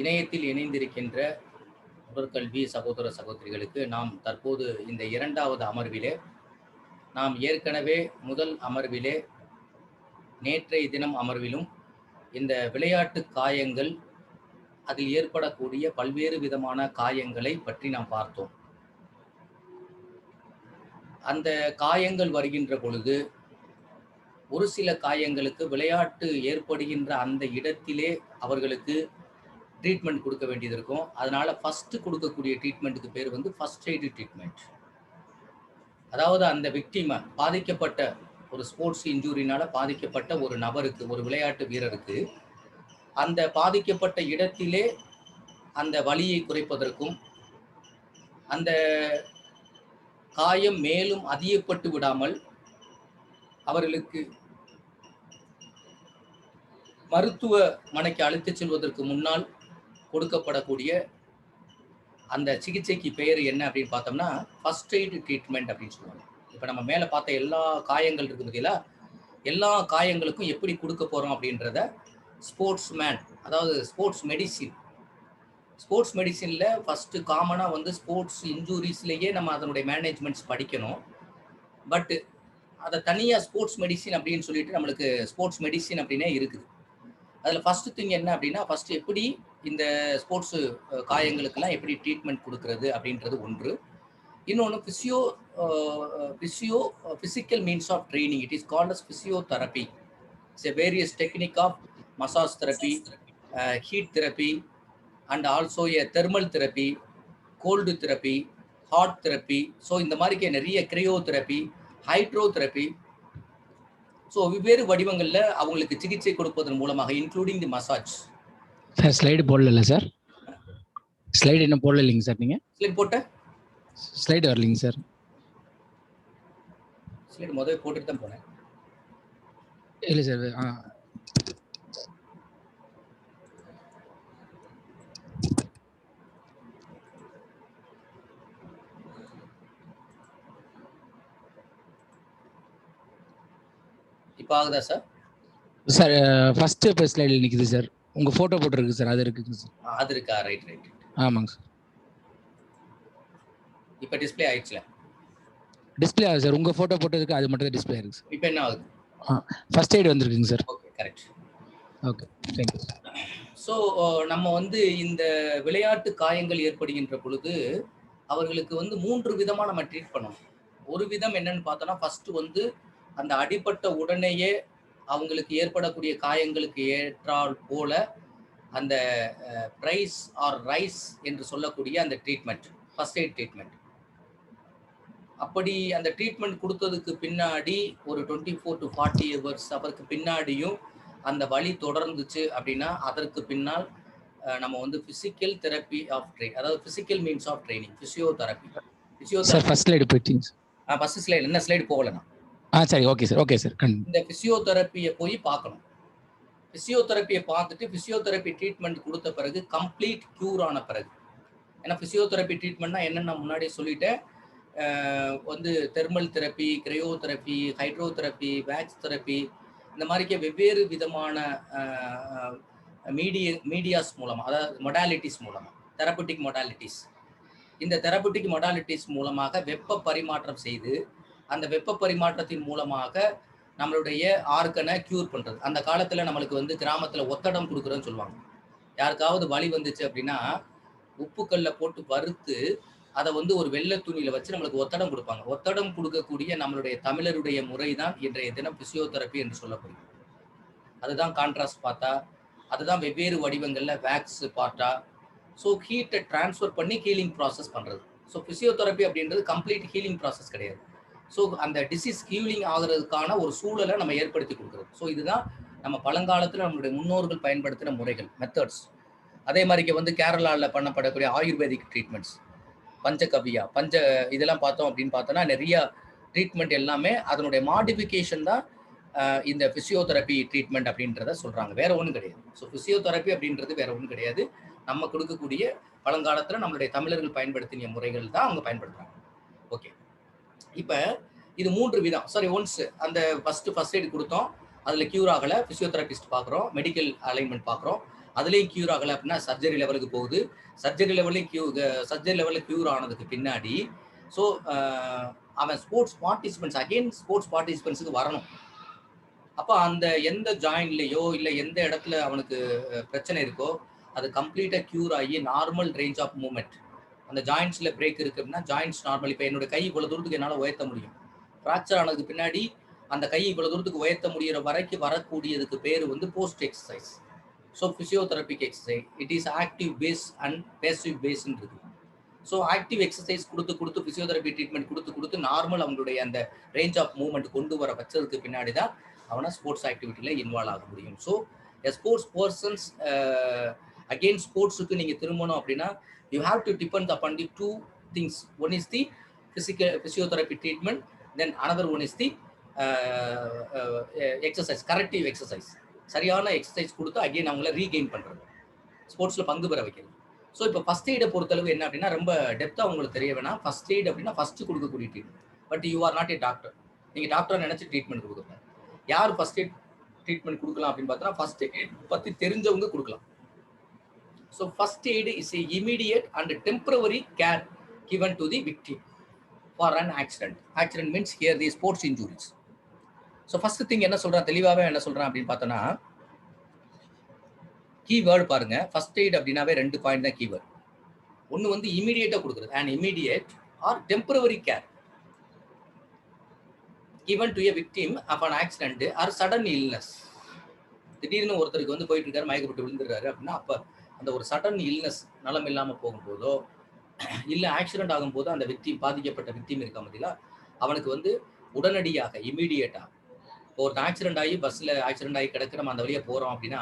இணையத்தில் இணைந்திருக்கின்ற உடற்கல்வி சகோதர சகோதரிகளுக்கு நாம் தற்போது இந்த இரண்டாவது அமர்விலே நாம் ஏற்கனவே முதல் அமர்விலே நேற்றைய தினம் அமர்விலும் இந்த விளையாட்டு காயங்கள் அதில் ஏற்படக்கூடிய பல்வேறு விதமான காயங்களை பற்றி நாம் பார்த்தோம். அந்த காயங்கள் வருகின்ற பொழுது ஒரு சில காயங்களுக்கு விளையாட்டு ஏற்படுகின்ற அந்த இடத்திலே அவர்களுக்கு ட்ரீட்மெண்ட் கொடுக்க வேண்டியது இருக்கும். அதனால ஃபர்ஸ்ட் கொடுக்கக்கூடிய ட்ரீட்மெண்ட்டுக்கு பேர் வந்து ஃபர்ஸ்ட் எய்டு ட்ரீட்மெண்ட். அதாவது அந்த விக்டிமை பாதிக்கப்பட்ட ஒரு ஸ்போர்ட்ஸ் இன்ஜூரினால பாதிக்கப்பட்ட ஒரு நபருக்கு, ஒரு விளையாட்டு வீரருக்கு அந்த பாதிக்கப்பட்ட இடத்திலே அந்த வலியை குறைப்பதற்கும் அந்த காயம் மேலும் அதிகப்பட்டு விடாமல் அவர்களுக்கு மருத்துவமனைக்கு அழைத்துச் செல்வதற்கு முன்னால் கொடுக்கப்படக்கூடிய அந்த சிகிச்சைக்கு பெயர் என்ன அப்படின்னு பார்த்தோம்னா ஃபர்ஸ்ட் எய்டு ட்ரீட்மெண்ட் அப்படின்னு சொல்லுவாங்க. இப்போ நம்ம மேலே பார்த்த எல்லா காயங்கள் இருக்கு பார்த்தீங்களா, எல்லா காயங்களுக்கும் எப்படி கொடுக்க போகிறோம் அப்படின்றத ஸ்போர்ட்ஸ் மேன், அதாவது ஸ்போர்ட்ஸ் மெடிசினில் ஃபஸ்ட்டு காமனாக வந்து ஸ்போர்ட்ஸ் இன்ஜூரிஸ்லேயே நம்ம அதனுடைய மேனேஜ்மெண்ட்ஸ் படிக்கணும். பட்டு அதை தனியாக ஸ்போர்ட்ஸ் மெடிசின் அப்படின்னு சொல்லிட்டு நம்மளுக்கு ஸ்போர்ட்ஸ் மெடிசின் அப்படின்னே இருக்குது. அதில் ஃபஸ்ட்டு திங் என்ன அப்படின்னா, ஃபஸ்ட்டு எப்படி இந்த ஸ்போர்ட்ஸு காயங்களுக்கெல்லாம் எப்படி ட்ரீட்மெண்ட் கொடுக்கறது அப்படின்றது ஒன்று. இன்னொன்று physical means of training. It is called as physiotherapy. It's a various technique of massage therapy, heat therapy and also a thermal therapy, cold therapy, hot therapy. So இந்த மாதிரி நிறைய cryo therapy, hydro therapy. So வெவ்வேறு வடிவங்களில் அவங்களுக்கு சிகிச்சை கொடுப்பதன் மூலமாக including the massage. Sir slide போடல சார், ஸ்லைடு இன்னும் போடல இல்லைங்க சார். நீங்கள் ஸ்லைடு போட்ட ஸ்லைடு வரலைங்க சார். ஸ்லைடு முதல்ல போட்டுட்டு தான் போனேன். இல்லை சார். இப்போ ஆகுதா சார்? சார் ஃபர்ஸ்ட் ஸ்லைடில் நிற்குது சார். உங்கள் ஃபோட்டோ போட்டுருக்கு சார், அது இருக்குங்க சார். அது இருக்கா? ரைட். ஆமாங்க சார். இப்போ டிஸ்பிளே ஆயிடுச்சுல? டிஸ்பிளே ஆகுது சார். உங்கள் ஃபோட்டோ போட்டதுக்கு அது மட்டும் தான் டிஸ்பிளே ஆயிருக்கு சார். இப்போ என்ன ஆகுது? ஃபர்ஸ்ட் எய்டு வந்திருக்குங்க sir. Okay, correct. Okay, thank you. So நம்ம வந்து இந்த விளையாட்டு காயங்கள் ஏற்படுகின்ற பொழுது அவர்களுக்கு வந்து 3 விதமாக நம்ம ட்ரீட் பண்ணணும். ஒரு விதம் என்னன்னு பார்த்தோன்னா, ஃபஸ்ட்டு வந்து அந்த அடிப்பட்ட உடனேயே அவங்களுக்கு ஏற்படக்கூடிய காயங்களுக்கு ஏற்றால் போல அந்த பிரைஸ் ஆர் ரைஸ் என்று சொல்லக்கூடிய அந்த ட்ரீட்மெண்ட், ஃபர்ஸ்ட் எய்ட் ட்ரீட்மெண்ட். அப்படி அந்த ட்ரீட்மெண்ட் கொடுத்ததுக்கு பின்னாடி ஒரு 24 to 40 hours அவருக்கு பின்னாடியும் அந்த வலி தொடர்ந்துச்சு அப்படின்னா அதற்கு பின்னால் நம்ம வந்து ஃபிசிக்கல் தெரப்பி ஆஃப் அதாவது physical means of training, physiotherapy. Sir first slide போயிட்டீங்க. ஃபர்ஸ்ட் ஸ்லைடு என்ன ஸ்லைடு போகலண்ணா? சரி, ஓகே சார். Okay sir. இந்த ஃபிசியோதெரப்பியை போய் பார்க்கணும். ஃபிசியோதெரப்பியை பார்த்துட்டு ஃபிசியோதெரப்பி ட்ரீட்மெண்ட் கொடுத்த பிறகு கம்ப்ளீட் க்யூர் ஆன பிறகு, ஏன்னா ஃபிசியோதெரப்பி ட்ரீட்மெண்ட்னா என்னென்ன முன்னாடியே சொல்லிட்டேன். வந்து thermal therapy, cryo therapy, hydro therapy, wax therapy, இந்த மாதிரிக்கே வெவ்வேறு விதமான மீடியாஸ் மூலமாக, அதாவது மொடாலிட்டிஸ் மூலமாக, தெரப்பட்டிக் மொடாலிட்டிஸ். இந்த தெரப்பட்டிக் மொடாலிட்டிஸ் மூலமாக வெப்ப பரிமாற்றம் செய்து அந்த வெப்ப பரிமாற்றத்தின் மூலமாக நம்மளுடைய ஆர்கனை க்யூர் பண்ணுறது. அந்த காலத்தில் நம்மளுக்கு வந்து கிராமத்தில் ஒத்தடம் கொடுக்குறோன்னு சொல்லுவாங்க. யாருக்காவது வலி வந்துச்சு அப்படின்னா உப்புக்கல்ல போட்டு வறுத்து அதை வந்து ஒரு வெள்ளை துணியில் வச்சு நம்மளுக்கு ஒத்தடம் கொடுப்பாங்க. ஒத்தடம் கொடுக்கக்கூடிய நம்மளுடைய தமிழருடைய முறை தான் இன்றைய தினம் ஃபிசியோதெரப்பி என்று சொல்லப்படுகிறது. அதுதான் கான்ட்ராஸ்ட் பார்த்தா, அதுதான் வெவ்வேறு வடிவங்களில் வேக்ஸ் பார்த்தா. ஸோ ஹீட்டை டிரான்ஸ்ஃபர் பண்ணி ஹீலிங் ப்ராசஸ் பண்ணுறது. ஸோ ஃபிசியோதெரப்பி அப்படின்றது கம்ப்ளீட் ஹீலிங் ப்ராசஸ் கிடையாது. ஸோ அந்த டிசீஸ் ஹீலிங் ஆகிறதுக்கான ஒரு சூழலை நம்ம ஏற்படுத்தி கொடுக்குறது. ஸோ இதுதான் நம்ம பழங்காலத்தில் நம்மளுடைய முன்னோர்கள் பயன்படுத்தின முறைகள், மெத்தட்ஸ். அதே மாதிரிக்கு வந்து கேரளாவில் பண்ணப்படக்கூடிய ஆயுர்வேதிக் ட்ரீட்மெண்ட்ஸ், பஞ்சகவ்யா, இதெல்லாம் பார்த்தோம் அப்படின்னு பார்த்தோன்னா நிறைய ட்ரீட்மெண்ட் எல்லாமே அதனுடைய மாடிஃபிகேஷன் தான் இந்த ஃபிசியோதெரப்பி ட்ரீட்மெண்ட் அப்படின்றத சொல்கிறாங்க. வேற ஒன்றும் கிடையாது. ஸோ ஃபிசியோதெரப்பி அப்படின்றது வேற ஒன்றும் கிடையாது. நம்ம கொடுக்கக்கூடிய பழங்காலத்தில் நம்மளுடைய தமிழர்கள் பயன்படுத்திய முறைகள் தான் அவங்க பயன்படுத்துகிறாங்க. ஓகே, இப்போ இது 3 விதம். சாரி, ஒன்ஸ் அந்த ஃபர்ஸ்ட் எய்டு கொடுத்தோம், அதில் க்யூர் ஆகலை, ஃபிசியோதெரபிஸ்ட் பார்க்குறோம், மெடிக்கல் அலைன்மெண்ட் பார்க்குறோம். அதுலேயும் க்யூர் ஆகலை அப்படின்னா சர்ஜரி லெவலுக்கு போகுது. சர்ஜரி லெவலில் க்யூர் ஆனதுக்கு பின்னாடி ஸோ அவன் ஸ்போர்ட்ஸ் பார்ட்டிசிபென்ட்ஸுக்கு வரணும். அப்போ அந்த எந்த ஜாயின்லேயோ இல்லை எந்த இடத்துல அவனுக்கு பிரச்சனை இருக்கோ அது கம்ப்ளீட்டாக க்யூர் ஆகி நார்மல் ரேஞ்ச் ஆஃப் மூவ்மெண்ட். அந்த ஜாயின்ஸில் பிரேக் இருக்குது அப்படின்னா ஜாயின்ஸ் நார்மல். இப்போ என்னோட கை இவ்வளோ தூரத்துக்கு என்னால் உயர்த்த முடியும். ஃப்ராக்சர் ஆனதுக்கு பின்னாடி அந்த கை இவ்வளோ தூரத்துக்கு உயர்த்த முடிகிற வரைக்கும் வரக்கூடியதுக்கு பேர் வந்து post exercise. So physiotherapic exercise it is active phase and passive பேஸ்ன்னு இருக்குது. ஸோ ஆக்டிவ் எக்ஸசைஸ் கொடுத்து ஃபிசியோதெரபி ட்ரீட்மெண்ட் கொடுத்து நார்மல் அவங்களுடைய அந்த ரேஞ்ச் ஆஃப் மூவ்மெண்ட் கொண்டு வர வச்சதுக்கு பின்னாடி தான் அவனை ஸ்போர்ட்ஸ் ஆக்டிவிட்டியில் இன்வால்வ் ஆக முடியும். ஸோ ஸ்போர்ட்ஸ் பர்சன்ஸ் அகெயின் ஸ்போர்ட்ஸுக்கு நீங்கள் திரும்பணும் அப்படின்னா you have to depend upon the 2 things. One is the physiotherapy treatment, then another one is the exercise, corrective exercise. சரியான எக்ஸசைஸ் கொடுத்து அகெயின் அவங்கள ரீகெயின் பண்ணுறது, ஸ்போர்ட்ஸில் பங்கு பெற வைக்கிறது. ஸோ இப்போ ஃபஸ்ட் எய்டை பொறுத்தளவு என்ன அப்படின்னா ரொம்ப டெப்த்தாக உங்களுக்கு தெரிய வேணாம். ஃபஸ்ட் எய்ட் அப்படின்னா ஃபஸ்ட்டு கொடுக்கக்கூடிய treatment. But you are not a doctor. நீங்கள் டாக்டராக நினச்சி ட்ரீட்மெண்ட் கொடுக்கணும். யார் ஃபஸ்ட் எய்ட் ட்ரீட்மெண்ட் கொடுக்கலாம் அப்படின்னு பார்த்தோன்னா ஃபஸ்ட் எய்ட் பற்றி தெரிஞ்சவங்க கொடுக்கலாம். So first aid is a immediate and temporary care given to the victim for an accident. Accident means here the sports injuries. So first thing என்ன சொல்றான், தெளிவாவே என்ன சொல்றான் அப்படின்னு பார்த்தோன்னா கீவேர்டு பாருங்க. ஃபர்ஸ்ட் எய்ட் அப்படின்னாவே 2 பாயிண்ட் தான் கீவேர்டு. ஒன்று வந்து இமீடியட்டாக கொடுக்குறது, and immediate or temporary care given to a victim of an accident or sudden illness. திடீர்னு ஒருத்தருக்கு வந்து போயிட்டு இருக்காரு, மயக்கப்பட்டு விழுந்துடுறாரு அப்படின்னா அப்போ அந்த ஒரு சடன் இல்னஸ் நலம் இல்லாமல் போகும்போதோ இல்லை ஆக்சிடென்ட் ஆகும்போது அந்த பாதிக்கப்பட்ட விக்டிம் இருக்க முடியல, அவனுக்கு வந்து உடனடியாக இமீடியட்டாக இப்போ ஒரு ஆக்சிடென்ட் ஆகி பஸ்ஸில் ஆக்சிடென்ட் ஆகி கிடக்கு, நம்ம அந்த வழியாக போகிறோம் அப்படின்னா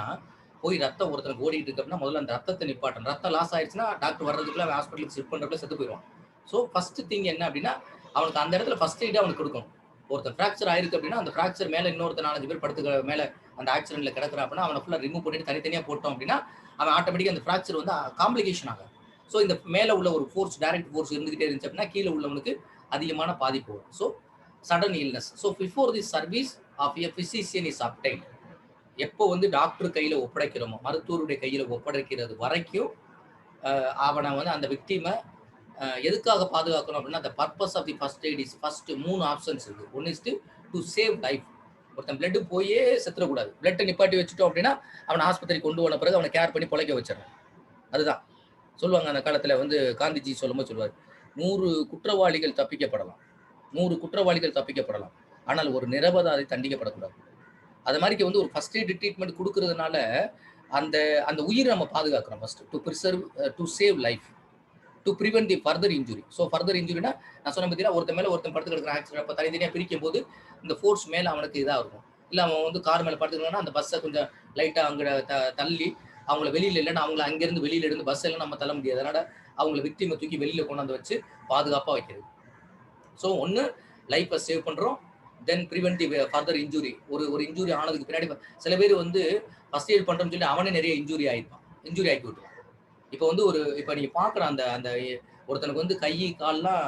போய் ரத்தம் ஒருத்தருக்கு ஓடிட்டு இருக்கு அப்படின்னா முதல்ல அந்த ரத்தத்தை நிப்பாட்டணும். ரத்தம் லாஸ் ஆயிடுச்சுன்னா டாக்டர் வர்றதுக்குள்ள அவன் ஹாஸ்பிட்டலுக்கு ஷிஃப்ட் பண்ணுறதுக்குள்ள செத்து போயிடுவான். ஸோ ஃபர்ஸ்ட் திங் என்ன அப்படின்னா அவனுக்கு அந்த இடத்துல ஃபர்ஸ்ட் எய்ட் அவனுக்கு கொடுக்கணும். ஒருத்தர் ஃப்ராக்சர் ஆயிருக்கு அப்படின்னா அந்த ஃப்ராக்சர் மேலே இன்னொருத்தர் 4-5 பேர் படுத்துக்க மேலே அந்த ஆக்சிடென்ட்ல கிடக்குறான் அப்படின்னா அவனை ஃபுல்லாக ரிமூவ் பண்ணிட்டு தனித்தனியாக போட்டோம் அப்படின்னா அவன் ஆட்டோமேட்டிக்காக அந்த ஃப்ராக்சர் வந்து காம்ப்ளிகேஷன் ஆகும். ஸோ இந்த மேலே உள்ள ஒரு ஃபோர்ஸ், டைரக்ட் ஃபோர்ஸ் இருந்துகிட்டே இருந்துச்சு அப்படின்னா கீழே உள்ளவனுக்கு அதிகமான பாதிப்பு வரும். So sudden illness. So before the service of a physician is obtained, எப்போ வந்து டாக்டர் கையில் ஒப்படைக்கிறோமோ, மருத்துவருடைய கையில் ஒப்படைக்கிறது வரைக்கும் அவனை வந்து அந்த விக்டிமை எதுக்காக பாதுகாக்கணும் அப்படின்னா அந்த purpose of the first aid is first 3 options இருக்குது. One is to save life. ஒருத்தன் பிளட்டு போயே செத்துடக்கூடாது. பிளட்டை நிப்பாட்டி வச்சுட்டோம் அப்படின்னா அவனை ஆஸ்பத்திரி கொண்டு போன பிறகு அவனை கேர் பண்ணி பிழைக்க வச்சிடறான். அதுதான் சொல்லுவாங்க அந்த காலத்தில் வந்து காந்திஜி சொல்லும்போது சொல்லுவார், 100 குற்றவாளிகள் தப்பிக்கப்படலாம், 100 குற்றவாளிகள் தப்பிக்கப்படலாம், ஆனால் ஒரு நிரபராதி தண்டிக்கப்படக்கூடாது. அது மாதிரி வந்து ஒரு ஃபர்ஸ்ட் எய்ட் ட்ரீட்மெண்ட் கொடுக்கறதுனால அந்த அந்த உயிரை நம்ம பாதுகாக்கிறோம். First to preserve, to save life, to prevent the further injury. So further இன்ஜுரினா நான் சொன்ன பார்த்தீங்கன்னா ஒருத்தன் மேலே ஒருத்தன் படுத்து கிடக்கிற ஆக்சிடென்ட் அப்போ தனித்தனியாக பிரிக்கும் போது இந்த ஃபோர்ஸ் மேலே அவனுக்கு இதாக இருக்கும். இல்லை அவன் வந்து கார் மேலே படுத்துக்கணும்னா அந்த பஸ்ஸை கொஞ்சம் லைட்டாக அங்கே தள்ளி அவங்கள வெளியில் இல்லைன்னா அவங்கள அங்கேருந்து வெளியில் இருந்து பஸ் எல்லாம் நம்ம தள்ள முடியாது. அதனால் அவங்கள விக்டிமை தூக்கி வெளியில் கொண்டாந்து வச்சு பாதுகாப்பாக வைக்கிறது. ஸோ ஒன்று லைஃப்பை சேவ் பண்ணுறோம், தென் ப்ரிவென்ட் தி ஃபர்தர் இன்ஜுரி. ஒரு இன்ஜுரி ஆனதுக்கு பின்னாடி சில பேர் வந்து ஃபர்ஸ்ட் எய்ட் பண்ணுறோம்னு சொல்லி அவனே நிறைய இன்ஜுரி ஆகி விட்டுருவான். இப்போ வந்து இப்போ நீங்கள் பார்க்குற அந்த ஒருத்தனுக்கு வந்து கை கால்லாம்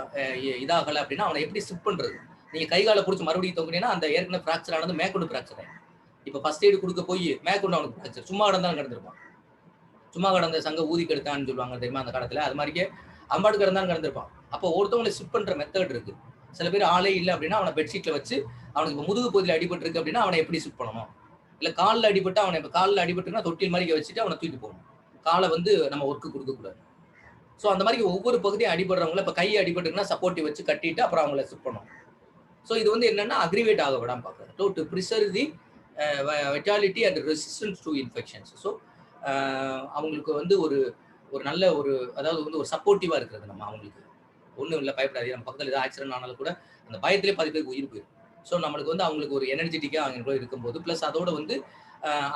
இதாகலை அப்படின்னா அவனை எப்படி ஸ்டிப் பண்ணுறது? நீங்கள் கை காலை பிடிச்சி மறுபடியும் தோக்குனீங்கன்னா அந்த ஏற்கனவே ஃப்ராக்சர் ஆனது மேற்கொண்டு ஃப்ராக்சர் ஆகும். இப்போ ஃபர்ஸ்ட் எய்டு கொடுக்க போய் மேற்கொண்டு அவனுக்கு ஃப்ராக்சர், சும்மா கடந்தான் கிடந்திருப்பான். சும்மா கடந்த சங்க ஊதி கெடுத்தான்னு சொல்லுவாங்க தெரியுமா அந்த காலத்தில். அது மாதிரியே அம்பாடு கிடந்தான் கிடந்திருப்பான். அப்போ ஒருத்தவங்களை ஸ்டிப் பண்ணுற மெத்தட் இருக்குது. சில பேர் ஆளே இல்லை அப்படின்னா அவனை பெட்ஷீட்டில் வச்சு அவனுக்கு இப்போ முதுகு பகுதியில் அடிபட்டு இருக்கு அப்படின்னா அவனை எப்படி ஸ்டிப் பண்ணணும்? இல்லை காலில் அடிபட்டு அவனை இப்போ காலில் அடிபட்டுன்னா தொட்டில் மாதிரி வச்சுட்டு அவனை தூக்கி போகணும். காலை வந்து நம்ம ஒர்க்கு கொடுக்கக்கூடாது. ஸோ அந்த மாதிரி ஒவ்வொரு பகுதியும் அடிபடுறவங்கள இப்போ கையை அடிபட்டுக்குன்னா சப்போர்ட்டிவ் வச்சு கட்டிட்டு அப்புறம் அவங்கள ஸ்டிப் பண்ணணும். ஸோ இது வந்து என்னன்னா அக்ரிவேட் ஆக விடாமல் பார்க்குறேன். To preserve the vitality and resistance to infections. So அவங்களுக்கு வந்து ஒரு நல்ல அதாவது வந்து ஒரு சப்போர்ட்டிவாக இருக்கிறது. நம்ம அவங்களுக்கு ஒன்றும் இல்லை, பயப்படாது, நம்ம பக்கத்தில் ஏதாவது ஆக்சிடென்ட் ஆனாலும் கூட அந்த பயத்திலே 10 பேருக்கு உயிர் போயிடும். ஸோ நம்மளுக்கு வந்து அவங்களுக்கு ஒரு எனர்ஜெட்டிக்காக அவங்க இருக்கும்போது ப்ளஸ் அதோட வந்து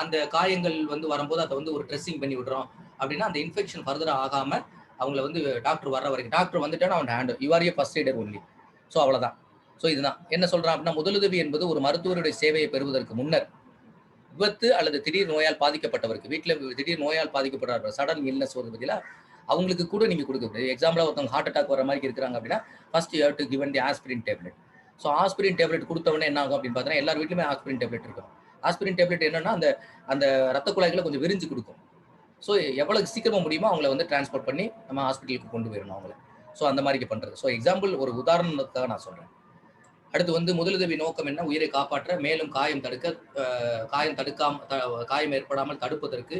அந்த காயங்கள் வந்து வரும்போது அதை வந்து ஒரு ட்ரெஸ்ஸிங் பண்ணி விடுறோம் அப்படின்னா அந்த இன்ஃபெக்ஷன் ஃபர்தராக ஆகாமல் அவங்கள வந்து டாக்டர் வர்ற வரைக்கும், டாக்டர் வந்துட்டாலும் அவன் hand you are A first either only. So அவ்வளோதான். ஸோ இதுதான் என்ன சொல்கிறான் அப்படின்னா முதலுதவி என்பது ஒரு மருத்துவருடைய சேவையை பெறுவதற்கு முன்னர் விபத்து அல்லது திடீர் நோயால் பாதிக்கப்பட்டவருக்கு, வீட்டில் திடீர் நோயால் பாதிக்கப்படுற சடன் இல்னஸ் வருது பதிலாக அவங்களுக்கு கூட நீங்கள் கொடுக்க முடியாது. எக்ஸாம்பிளாக ஒருத்தவங்க ஹார்ட் அட்டாக் வர மாதிரி இருக்கிறாங்க அப்படின்னா first you have to given the aspirin tablet. So aspirin tablet கொடுத்தவொடனே என்ன ஆகும் அப்படின்னு பார்த்தீங்கன்னா எல்லார் வீட்லையுமே ஆஸ்பிரின் டேப்லெட் இருக்கும். ஆஸ்பிரின் டேப்லெட் என்னன்னா அந்த ரத்த குழாய்களை கொஞ்சம் விரிஞ்சு கொடுக்கும். ஸோ எவ்வளவு சீக்கிரமா முடியுமோ அவங்கள வந்து டிரான்ஸ்போர்ட் பண்ணி நம்ம ஹாஸ்பிட்டலுக்கு கொண்டு போயிடணும் அவங்கள. ஸோ அந்த மாதிரி பண்றது. ஸோ எக்ஸாம்பிள் ஒரு உதாரணத்துக்காக நான் சொல்றேன். அடுத்து வந்து முதலுதவி நோக்கம் என்ன? உயிரை காப்பாற்ற, மேலும் காயம் தடுக்க, காயம் ஏற்படாமல் தடுப்பதற்கு,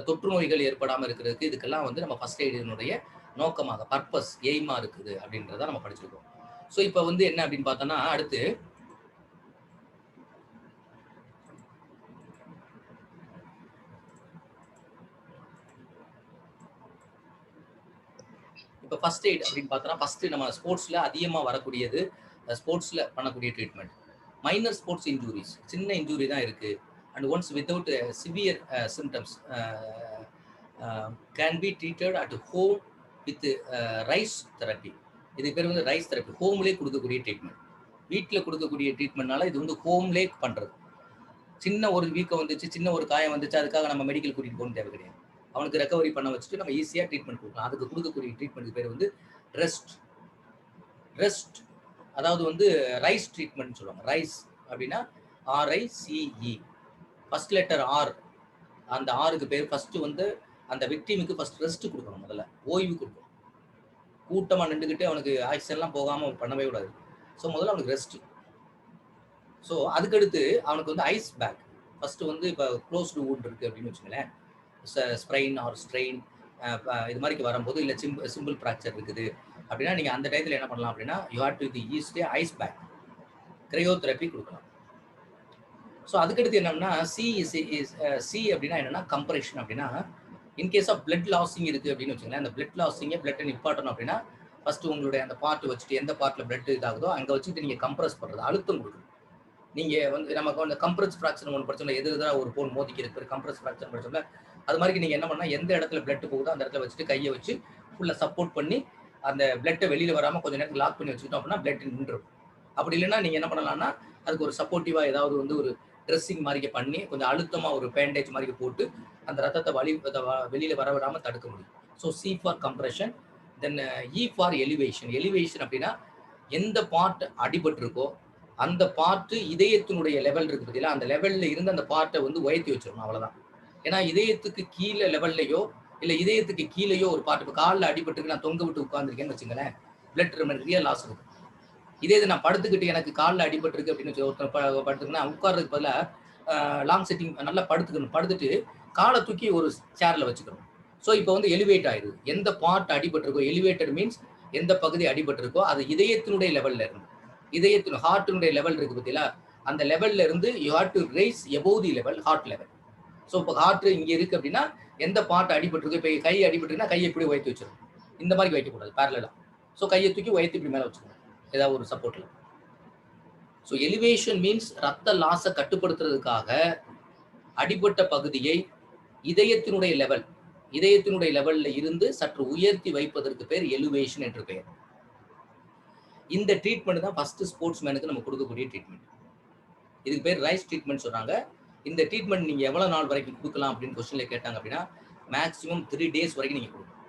தொற்று நோய்கள் ஏற்படாமல் இருக்கிறதுக்கு, இதுக்கெல்லாம் வந்து நம்ம ஃபர்ஸ்ட் எய்டினுடைய நோக்கமாக, பர்பஸ், எய்மா இருக்குது அப்படின்றத நம்ம படிச்சிருக்கோம். ஸோ இப்போ வந்து என்ன அப்படின்னு பார்த்தோம்னா, அடுத்து இப்போ ஃபர்ஸ்ட் எய்ட் அப்படின்னு பார்த்தோம்னா, ஃபர்ஸ்ட் நம்ம ஸ்போர்ட்ஸ்ல அதிகமாக வரக்கூடியது, ஸ்போர்ட்ஸ்ல பண்ணக்கூடிய ட்ரீட்மெண்ட். மைனர் ஸ்போர்ட்ஸ் இன்ஜூரிஸ், சின்ன இன்ஜூரி தான் இருக்கு, and once without severe symptoms can be treated at home with rice therapy. இது பேர் வந்து ரைஸ் தெரப்பி, ஹோம்லேயே கொடுக்கக்கூடிய ட்ரீட்மெண்ட். வீட்டில் கொடுக்கக்கூடிய ட்ரீட்மெண்ட்னால இது வந்து ஹோம்லேயே பண்ணுறது. சின்ன ஒரு வீக்கம் வந்துச்சு, சின்ன ஒரு காயம் வந்துச்சு, அதுக்காக நம்ம மெடிக்கல் கூட்டிகிட்டு போகணும் தேவை கிடையாது. அவனுக்கு ரெக்கவரி பண்ண வச்சுட்டு நம்ம ஈஸியாக ட்ரீட்மெண்ட் கொடுக்கலாம். அதுக்கு கொடுக்கக்கூடிய ட்ரீட்மெண்ட் பேர் வந்து ரெஸ்ட், அதாவது வந்து ரைஸ் ட்ரீட்மெண்ட் சொல்லுவாங்க. ரைஸ் அப்படின்னா RICE, ஃபர்ஸ்ட் லெட்டர் ஆர். அந்த ஆருக்கு பேர் ஃபர்ஸ்ட் வந்து அந்த விக்டிமுக்கு ஃபர்ஸ்ட் ரெஸ்ட் கொடுக்கணும், முதல்ல ஓய்வு கொடுக்கணும். கூட்டமாக நின்றுக்கிட்டு அவனுக்கு ஆக்சிஜன்லாம் போகாமல் பண்ணவே கூடாது. ஸோ முதல்ல அவனுக்கு ரெஸ்ட். ஸோ அதுக்கடுத்து அவனுக்கு வந்து ஐஸ் பேக். ஃபர்ஸ்ட் வந்து இப்போ க்ளோஸ்டு வூண்ட் இருக்குது அப்படின்னு வச்சுங்களேன், ஸ்ப்ரைன் ஆர் ஸ்ட்ரெயின் இது மாதிரி வரும்போது, இல்லை சிம்பிள் ஃப்ராக்சர் இருக்குது அப்படின்னா நீங்கள் அந்த டயத்தில் என்ன பண்ணலாம் அப்படின்னா, யூ ஹேவ் டு தி ஈஸ்டே ஐஸ் பேக், கிரையோதெரப்பி கொடுக்கலாம். ஸோ அதுக்கடுத்து என்னன்னா சி அப்படின்னா என்னன்னா கம்ப்ரெஷன். அப்படின்னா இன்கேஸ் ஆஃப் பிளட் லாஸிங் இருக்குது அப்படின்னு வச்சுங்களேன், அந்த பிளட் லாஸிங்கை பிளட்டை நிப்பாட்டணும் அப்படின்னா ஃபர்ஸ்ட் உங்களுடைய அந்த பார்ட் வச்சுட்டு, எந்த பார்ட்டில் பிளட் இதாகுதோ அங்கே வச்சுட்டு நீங்கள் கம்ப்ரெஸ் பண்ணுறது, அழுத்தம் கொடுக்குறது. நீங்கள் வந்து நமக்கு அந்த கம்ப்ரெஸ் ஃப்ராக்சர் ஒன்று படிச்சோம்ல, எதிராக ஒரு போன் மோதிக்கு இருக்கிற கம்ப்ரெஸ் ஃப்ராக்சர் படிச்சோம்ல, அது மாதிரி நீங்கள் என்ன பண்ணால் எந்த இடத்துல பிளட் போகுதோ அந்த இடத்துல வச்சுட்டு கையை வச்சு ஃபுல்லாக சப்போர்ட் பண்ணி அந்த பிளட்டை வெளியில் வராமல் கொஞ்சம் நேரத்துக்கு லாக் பண்ணி வச்சுக்கிட்டோம் அப்படின்னா பிளட் நின்றுடும். அப்படி இல்லைன்னா நீங்கள் என்ன பண்ணலாம்னா அதுக்கு ஒரு சப்போர்ட்டிவாக ஏதாவது வந்து ஒரு ட்ரெஸ்ஸிங் மாதிரி பண்ணி கொஞ்சம் அழுத்தமாக ஒரு பேண்டேஜ் மாதிரி போட்டு அந்த ரத்தத்தை வெளியில் வர விடாமல் தடுக்க முடியும். So C for compression. Then E for elevation. Elevation அப்படின்னா எந்த பார்ட் அடிபட்டிருக்கோ அந்த பார்ட்டு இதயத்தினுடைய லெவல் இருக்கு பார்த்தீங்களா, அந்த லெவலில் இருந்து அந்த பார்ட்டை வந்து உயர்த்தி வச்சிடணும், அவ்வளோதான். ஏன்னா இதயத்துக்கு கீழே லெவல்லையோ இல்லை இதயத்துக்கு கீழேயோ ஒரு பார்ட், இப்போ காலில் அடிபட்டுருக்கு நான் தொங்க விட்டு உட்காந்துருக்கேன்னு வச்சுங்களேன், பிளட் நிறைய லாஸ் இருக்கும். இதே இது நான் படுத்துக்கிட்டு எனக்கு காலில் அடிபட்டுருக்கு அப்படின்னு வச்சு ஒருத்தர் படுத்துக்குன்னா உட்கார்றதுக்கு பதிலாக லாங் செட்டிங் நல்லா படுத்துக்கணும், படுத்துட்டு காலை தூக்கி ஒரு சேரில் வச்சுக்கணும். ஸோ இப்போ வந்து எலிவேட் ஆயிடுது. எந்த பார்ட் அடிபட்டிருக்கோ, எலிவேட்டட் மீன்ஸ் எந்த பகுதி அடிபட்டிருக்கோ அது இதயத்தினுடைய லெவலில் இருந்து, இதயத்தின் ஹார்ட்டினுடைய லெவல் இருக்கு பார்த்தீங்களா, அந்த லெவல்ல இருந்து you have to rice above the level, heart level. So இப்போ ஹார்ட் இங்கே இருக்கு அப்படின்னா எந்த பார்ட் அடிபட்டிருக்கு, இப்போ கை அடிபட்டுருக்குன்னா கையை இப்படி உயர்த்தி வச்சிடும், இந்த மாதிரி வைக்கக்கூடாது பேரலா. ஸோ கையை தூக்கி உயர்த்தி இப்படி மேலே வச்சுக்கணும் ஏதாவது ஒரு சப்போர்ட்ல. ஸோ எலிவேஷன் மீன்ஸ் ரத்த லாஸை கட்டுப்படுத்துறதுக்காக அடிபட்ட பகுதியை இதயத்தினுடைய லெவல்ல இருந்து சற்று உயர்த்தி வைப்பதற்கு பேர் எலிவேஷன் என்று பெயர். இந்த ட்ரீட்மெண்ட் தான் ஃபர்ஸ்ட் ஸ்போர்ட்ஸ் மேனுக்கு நம்ம கொடுக்கக்கூடிய ட்ரீட்மெண்ட். இதுக்கு பேர் ரைஸ் ட்ரீட்மெண்ட் சொல்றாங்க. இந்த ட்ரீட்மெண்ட் நீங்க எவ்வளவு நாள் வரைக்கும் கொடுக்கலாம் அப்படின்னு கொஸ்டின்ல கேட்டாங்க அப்படின்னா மேக்ஸிமம் 3 days வரைக்கும் நீங்க கொடுக்கலாம்.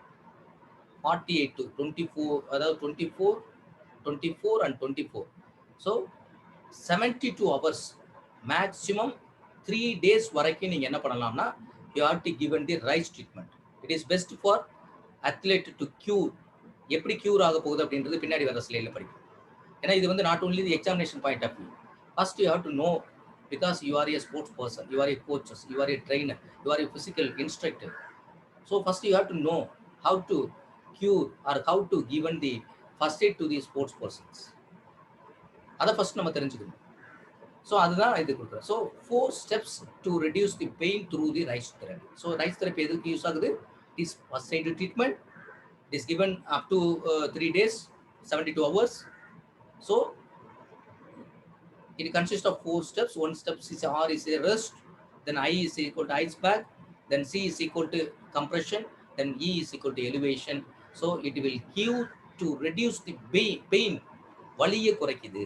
48 to 24, அதாவது 24 and 24. So 72 hours maximum 3 days வரைக்கும் நீங்க என்ன பண்ணலாம்னா you have to given the rice treatment. It is best for athlete to cure. எப்படி கியூர் ஆக போகுது அப்படின்றது பின்னாடி வர ஸ்லைடில் படிக்கும். ஏன்னா இது வந்து not only the examination point of view. First you have to know, because you are a sports person, you are a coaches, you are a trainer, you are a physical instructor. So first you have to know how to cure or how to given the first aid to the sports persons. அதை first நம்ம தெரிஞ்சுக்கணும். So அதுதான் இது கொடுக்குறேன். So 4 steps to reduce the pain through the rice therapy. So rice therapy எதுக்கு use ஆகுது? Is first eight treatment. It is given up to 3 days, 72 hours. So it consists of 4 steps. One step is R is a rest, then I is equal to ice pack, then C is equal to compression, then E is equal to elevation. So it will give to reduce the pain. வலியை குறைக்குது,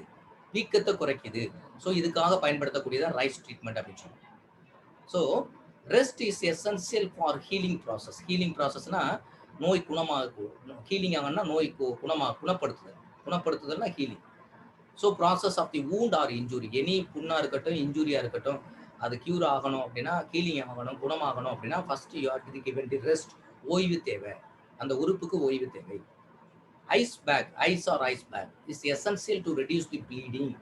வீக்கத்தை குறைக்குது. So இதுக்காக பயன்படுத்தக்கூடியதான் rice treatment அப்படின்னு சொல்லுவோம். So rest is essential for healing process. Healing ப்ராசஸ்னா நோய் குணமாக, ஹீலிங் ஆகணும்னா நோய் குணப்படுத்துதல்னா healing. So process of the wound or injury, any புண்ணா இருக்கட்டும் இன்ஜுரியா இருக்கட்டும், அது கியூர் ஆகணும் அப்படின்னா, ஹீலிங் ஆகணும், குணமாகணும் அப்படின்னா first you have to given the rest. ஓய்வு தேவை. அந்த உறுப்புக்கு ஓய்வு தேவை. Ice pack, ice or ice pack is essential to reduce the bleeding.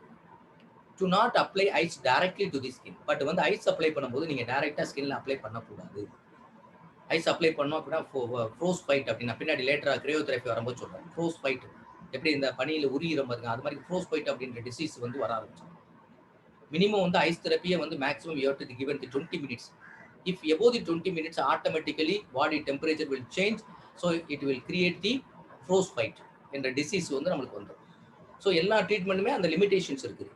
Do not apply ice directly to the skin. But வந்து ஐஸ் அப்ளை பண்ணும்போது நீங்க டைரக்டா ஸ்கின்ல அப்ளை பண்ணக்கூடாது. ஐஸ் அப்ளை பண்ணோம் அப்படின்னா ஃப்ரோஸ் ஃபைட் அப்படின்னா பின்னாடி லேட்டரா கிரையோதெரபி வரும்போது சொல்றேன். ஃப்ரோஸ் ஃபைட் எப்படி இந்த பனியில உரியிற பாருங்க, அது மாதிரி ஃப்ரோஸ் ஃபைட் அப்படின்ற டிசீஸ் வந்து வர ஆரம்பிச்சு. மினிமம் வந்து ஐஸ் தெரப்பியை வந்து maximum you have to given the 20 minutes. If above the 20 minutes automatically body temperature will change. So it will create the froze fight என்ற டிசீஸ் வந்து நம்மளுக்கு வந்துடும். ஸோ எல்லா ட்ரீட்மெண்ட்டுமே அந்த லிமிடேஷன்ஸ் இருக்குது.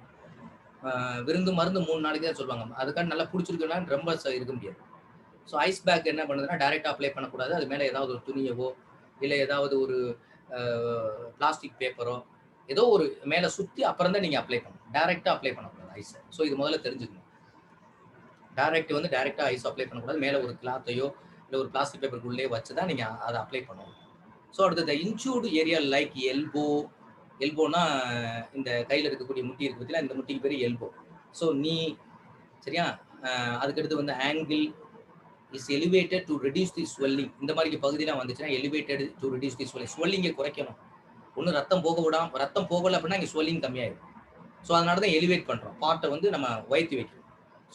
விருந்து மருந்து 3 நாளைக்கு தான் சொல்லுவாங்க. அதுக்காக நல்லா பிடிச்சிருக்குன்னா ரொம்ப இருக்க முடியாது. ஸோ ஐஸ் பேக் என்ன பண்ணுதுன்னா டைரெக்டாக அப்ளை பண்ணக்கூடாது. அது மேலே ஏதாவது ஒரு துணியவோ இல்லை ஏதாவது ஒரு பிளாஸ்டிக் பேப்பரோ ஏதோ ஒரு மேலே சுற்றி அப்புறம் தான் நீங்கள் அப்ளை பண்ணணும். டைரெக்டாக அப்ளை பண்ணக்கூடாது ஐஸை. ஸோ இது முதல்ல தெரிஞ்சுக்கணும். டைரெக்டாக ஐஸ் அப்ளை பண்ணக்கூடாது. மேலே ஒரு கிளாத்தையோ இல்லை ஒரு பிளாஸ்டிக் பேப்பருக்குள்ளே வச்சு தான் நீங்கள் அதை அப்ளை பண்ணணும். ஸோ அடுத்தது இன்சூர்டு ஏரியா லைக் எல்போனா இந்த கையில் இருக்கக்கூடிய முட்டி இருக்கு பற்றில, இந்த முட்டிக்கு பேர் எல்போ. ஸோ நீ சரியா. அதுக்கடுத்து வந்து ankle is elevated to reduce the swelling. இந்த மாதிரி பகுதியெலாம் வந்துச்சுன்னா elevated to reduce the swelling. ஸ்வெல்லிங்கை குறைக்கணும். ஒன்றும் ரத்தம் போகலை அப்படின்னா இங்கே ஸ்வெல்லிங் கம்மியாயிடும். ஸோ அதனால தான் எலிவேட் பண்ணுறோம். பார்ட்டை வந்து நம்ம உயர்த்தி வைக்கிறோம்.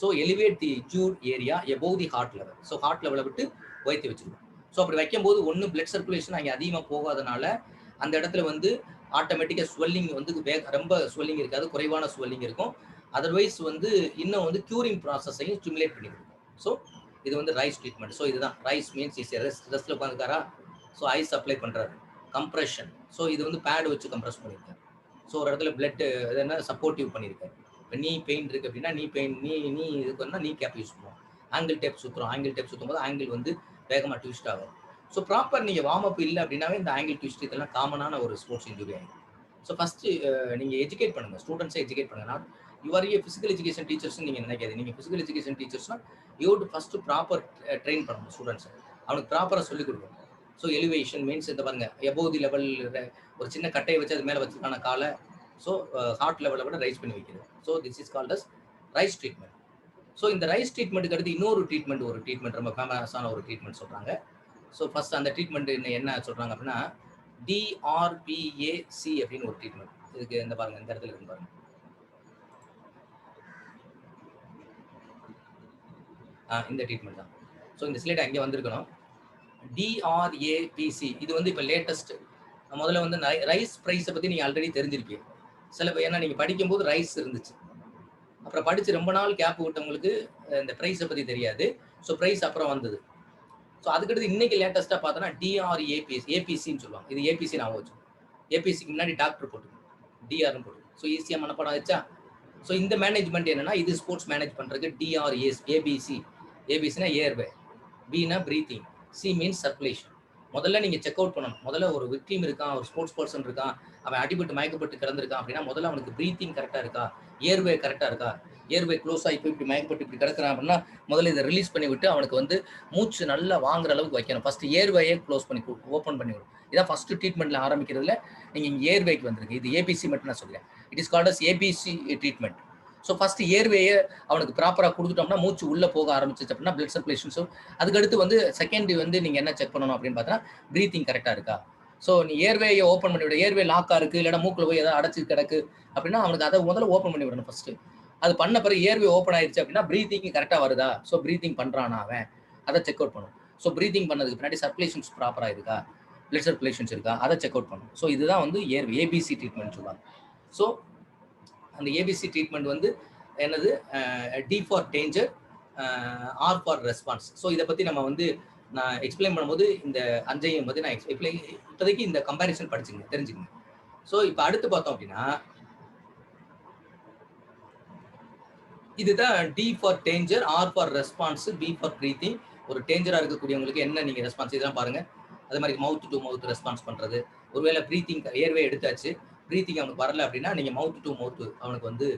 So elevate the Jude area above the heart level. So heart லெவலை விட்டு உயர்த்தி வச்சிருக்கோம். ஸோ அப்படி வைக்கும்போது ஒன்று பிளட் சர்க்குலேஷன் அங்கே அதிகமாக போகாதனால அந்த இடத்துல வந்து ஆட்டோமேட்டிக்காக ஸ்வெல்லிங் வந்து ரொம்ப ஸ்வெல்லிங் இருக்காது, குறைவான ஸ்வெல்லிங் இருக்கும். அதர்வைஸ் வந்து இன்னும் வந்து க்யூரிங் ப்ராசஸையும் ஸ்டிமுலேட் பண்ணி கொடுக்கும். ஸோ இது வந்து ரைஸ் ட்ரீட்மெண்ட். ஸோ இதுதான் ரைஸ் மீன்ஸ் இஸ் ரெஸ்ட்ல உட்காந்துக்காரா. ஸோ ஐஸ் அப்ளை பண்ணுறாரு. கம்ப்ரெஷன். ஸோ இது வந்து பேடு வச்சு கம்ப்ரெஸ் பண்ணியிருக்காரு. ஸோ ஒரு இடத்துல பிளட் என்ன சப்போர்ட்டிவ் பண்ணியிருக்காரு. இப்போ நீ பெயின் இருக்கு அப்படின்னா நீ இதுக்குன்னா நீ கேப் யூஸ் பண்ணுவோம். ஆங்கிள் டேப் சுற்றுறோம். ஆங்கிள் டேப் சுற்றும் போது ஆங்கிள் வந்து வேகமாக ட்விஸ்ட் ஆகும். ஸோ ப்ராப்பர் நீங்கள் வார்ம் அப் இல்லை அப்படின்னாவே இந்த ஆங்கிள் ட்விஸ்ட் இதெல்லாம் காமனான ஒரு ஸ்போர்ட்ஸ் இன்ஜுரி ஆகும். ஸோ ஃபஸ்ட்டு நீங்கள் எஜுகேட் பண்ணுங்கள், ஸ்டூடெண்ட்ஸை எஜுகேட் பண்ணுங்கள். நான் யூஆர் ஏ ஃபிசிக்கல் எஜுகேஷன் டீச்சர்ஸ்னு நீங்கள் நினைக்காது. நீங்கள் ஃபிசிக்கல் எஜுகேஷன் டீச்சர்ஸ்னா you to first proper train பண்ணணும் ஸ்டூடெண்ட்ஸை. அவனுக்கு ப்ராப்பராக சொல்லிக் கொடுக்கணும். ஸோ எலிவேஷன் மீன்ஸ் இந்த பாருங்க எபோவ் தி லெவல் ஒரு சின்ன கட்டையை வச்சு அது மேலே வச்சுக்கான காலை ஸோ ஹார்ட் லெவலை விட ரைஸ் பண்ணி வைக்கிறது. So this is called as RICE treatment. So இந்த ரைஸ் ட்ரீட்மெண்ட்டுக்கு அடுத்து இன்னொரு ட்ரீட்மெண்ட் ரொம்ப ஃபேமஸான ஒரு ட்ரீட்மெண்ட் சொல்கிறாங்க. ஸோ ஃபர்ஸ்ட் அந்த ட்ரீட்மெண்ட் என்ன சொல்கிறாங்க அப்படின்னா DRPAC அப்படின்னு ஒரு ட்ரீட்மெண்ட். இதுக்கு இந்த பாருங்க இந்த இடத்துல இருக்கு பாருங்க. இந்த ட்ரீட்மெண்ட் தான். ஸோ இந்த ஸ்லைட் அங்கே வந்திருக்கணும். DRAPC இது வந்து இப்போ லேட்டஸ்ட். முதல்ல வந்து ரைஸ் ப்ரைஸை பற்றி நீங்கள் ஆல்ரெடி தெரிஞ்சிருப்பீங்க. ஏன்னா நீங்கள் படிக்கும்போது ரைஸ் இருந்துச்சு. அப்புறம் படித்து ரொம்ப நாள் கேப் விட்டவங்களுக்கு இந்த ப்ரைஸை பற்றி தெரியாது. ஸோ ப்ரைஸ் அப்புறம் வந்தது. ஸோ அதுக்கடுத்து இன்னைக்கு லேட்டஸ்ட்டாக பார்த்தோன்னா APCன்னு சொல்லுவாங்க. இது APC நான் வச்சு ஏபிசிக்கு முன்னாடி டாக்டர் போட்டுக்கணும், டிஆர்னு போட்டுக்கணும். ஸோ ஈஸியாக மனப்பாடம் ஆச்சா. ஸோ இந்த மேனேஜ்மெண்ட் என்னன்னா இது ஸ்போர்ட்ஸ் மேனேஜ் பண்ணுறதுக்கு DRAS ஏபிசி. ஏபிசினா ஏர்வே, பினா பிரீத்திங், சி மீன்ஸ் சர்க்குலேஷன். முதல்ல நீங்கள் செக் அவுட் பண்ணணும். முதல்ல ஒரு விக்டிம் இருக்கான், ஒரு ஸ்போர்ட்ஸ் பர்சன் இருக்கான், அவன் அடிபட்டு மயக்கப்பட்டு கிடந்திருக்கான் அப்படின்னா முதல்ல அவனுக்கு பிரீத்திங் கரெக்டாக இருக்கா, ஏர்வே கரெக்டாக இருக்கா. ஏர்வே க்ளோஸ் ஆகி இப்படி மயக்கப்பட்டு இப்படி கிடக்கிறான் அப்படின்னா முதல்ல இதை ரிலீஸ் பண்ணி விட்டு அவனுக்கு வந்து மூச்சு நல்லா வாங்குற அளவுக்கு வைக்கணும். ஃபர்ஸ்ட் ஏர்வேயே க்ளோஸ் பண்ணி ஓப்பன் பண்ணி விடும். இதான் ஃபர்ஸ்ட் ட்ரீட்மெண்ட்ல ஆரம்பிக்கிறதுல நீங்கள் இங்கே ஏர்வேக்கு வந்திருக்கு. இது ஏபிசி மட்டும் நான் சொல்கிறேன். It is called as ABC treatment. So first ஏர்வேயை அவனுக்கு ப்ராப்பராக கொடுத்துட்டோம்னா மூச்சு உள்ளே போக ஆரம்பிச்சிச்சு அப்படின்னா பிளட் சர்க்குலேஷன். ஸோ அதுக்கடுத்து வந்து செகண்ட் வந்து நீங்கள் என்ன செக் பண்ணணும் அப்படின்னு பார்த்தா பிரீத்திங் கரெக்டாக இருக்கா. ஸோ நீ ஏர்வேயை ஓப்பன் பண்ணி விட, ஏர்வே லாக்காக இருக்குது இல்லைனா மூக்கில் போய் ஏதாவது அடைச்சி கிடக்கு அப்படின்னா அவனுக்கு அதை முதல்ல ஓப்பன் பண்ணி விடணும் ஃபர்ஸ்ட். அது பண்ண பிறகு ஏர்வே ஓப்பன் ஆயிடுச்சு அப்படின்னா பிரீத்திங் கரெக்டாக வருதா, ஸோ பிரீத்திங் பண்ணுறானா அவன், அதை செக் அவுட் பண்ணும். ஸோ பிரீத்திங் பண்ணதுக்கு பின்னாடி சர்க்குலேஷன்ஸ் ப்ராப்பராக இருக்கா, பிளட் சர்க்குலேஷன்ஸ் இருக்கா, அதை செக் அவுட் பண்ணும். ஸோ இதுதான் வந்து ஏபிசி ட்ரீட்மெண்ட் சொல்லுவாங்க. ஸோ அந்த ஏபிசி ட்ரீட்மெண்ட் வந்து என்னது, D for danger, R for response. So இதை பற்றி நம்ம வந்து நான் எக்ஸ்பிளைன் பண்ணும்போது இந்த அஞ்சையும் பற்றி நான் இப்போதைக்கு இந்த கம்பேரிசன் படிச்சுங்க தெரிஞ்சுக்கங்க. ஸோ இப்போ அடுத்து பார்த்தோம் அப்படின்னா இதுதான் D for danger, R for response, B for breathing. ஒரு டேஞ்சராக இருக்கக்கூடியவங்களுக்கு என்ன நீங்கள் ரெஸ்பான்ஸ் இதெல்லாம் பாருங்கள். அதே மாதிரி மவுத் டு மவுத் ரெஸ்பான்ஸ் பண்ணுறது. ஒருவேளை ப்ரீத்திங் ஏர்வே எடுத்தாச்சு, ப்ரீத்திங் அவனுக்கு வரல அப்படின்னா நீங்கள் மவுத் டு மவுத் அவனுக்கு வந்து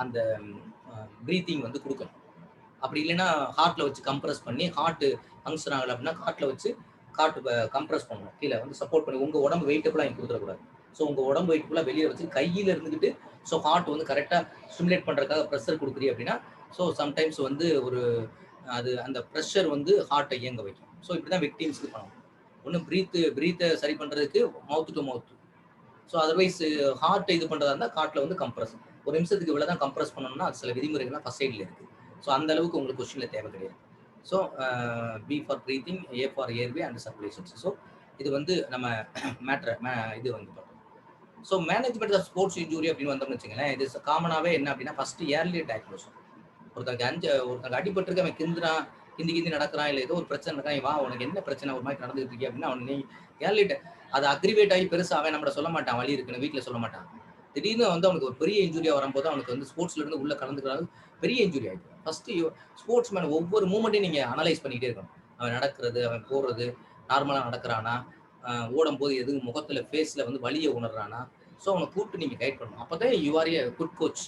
அந்த ப்ரீத்திங் வந்து கொடுக்கணும். அப்படி இல்லைன்னா ஹார்ட்டில் வச்சு கம்ப்ரெஸ் பண்ணி ஹார்ட்டு ஃபங்க்ஷன் ஆகலை அப்படின்னா ஹார்ட்டில் வச்சு ஹார்ட்டு கம்ப்ரெஸ் பண்ணணும். கீழே வந்து சப்போர்ட் பண்ணி உங்கள் உடம்பு வெயிட்டபுளாக இங்கே கொடுத்துடக்கூடாது. ஸோ உங்கள் உடம்பு வெயிட்டபுளாக வெளியே வச்சு கையில் இருந்துக்கிட்டு ஸோ ஹார்ட் வந்து கரெக்டாக ஸ்டிமுலேட் பண்ணுறதுக்காக ப்ரெஷர் கொடுக்குறீ அப்படின்னா ஸோ சம்டைம்ஸ் வந்து ஒரு அது அந்த ப்ரெஷர் வந்து ஹார்ட்டை இயங்க வைக்கும். ஸோ இப்படி தான் விக்டிம்ஸ்க்கு பண்ணணும். ஒன்று ப்ரீத்தை சரி பண்ணுறதுக்கு mouth to mouth. So otherwise ஹார்ட்டை இது பண்ணுறதா இருந்தால் ஹார்ட்டில் வந்து கம்ப்ரஸ், ஒரு நிமிஷத்துக்கு இவ்வளோ தான் கம்ப்ரஸ் பண்ணணும்னா அது சில விதிமுறைகள்லாம் ஃபர்ஸ்ட் எய்டில் இருக்குது. ஸோ அந்த அளவுக்கு உங்களுக்கு கொஸ்டினில் தேவை கிடையாது. So B for breathing, A for airway and circulations. So இது வந்து நம்ம இது வந்து பண்ணுறோம். So management of sports injury அப்படின்னு வந்தோம்னு வச்சுங்களேன், இது காமனாகவே என்ன அப்படின்னா ஃபர்ஸ்ட் ஏர்லி டயக்னோஸ். ஒருத்தங்க அடிபட்டிருக்கு, அவன் கிந்தி நடக்கிறான், இல்லை ஏதோ ஒரு பிரச்சனை இருக்கான், வா உனக்கு என்ன பிரச்சனை ஒரு மாதிரி நடந்துட்டு இருக்கீங்க அப்படின்னா அவன் ஏர்லி அது அக்ரிவேட் ஆகி பெருசாக அவன் நம்மள சொல்ல மாட்டான், வலி இருக்குன்னு வீட்டில் சொல்ல மாட்டான். திடீர்னு வந்து அவனுக்கு ஒரு பெரிய இன்ஜுரியா வரும்போது அவனுக்கு வந்து ஸ்போர்ட்ஸ்ல இருந்து உள்ள கலந்துக்கிறாங்க, பெரிய இன்ஜுரி ஆகிடும். ஃபர்ஸ்ட் ஸ்போர்ட்ஸ் மேன் ஒவ்வொரு மூமெண்ட்டையும் நீங்க அனலைஸ் பண்ணிக்கிட்டே இருக்கணும். அவன் நடக்கிறது, அவன் போடுறது, நார்மலா நடக்கிறானா, ஓடும் போது எது முகத்துல ஃபேஸ்ல வந்து வலியை உணர்றானா, ஸோ அவனை கூப்பிட்டு நீங்க கைட் பண்ணணும். அப்பதான் you are A good coach.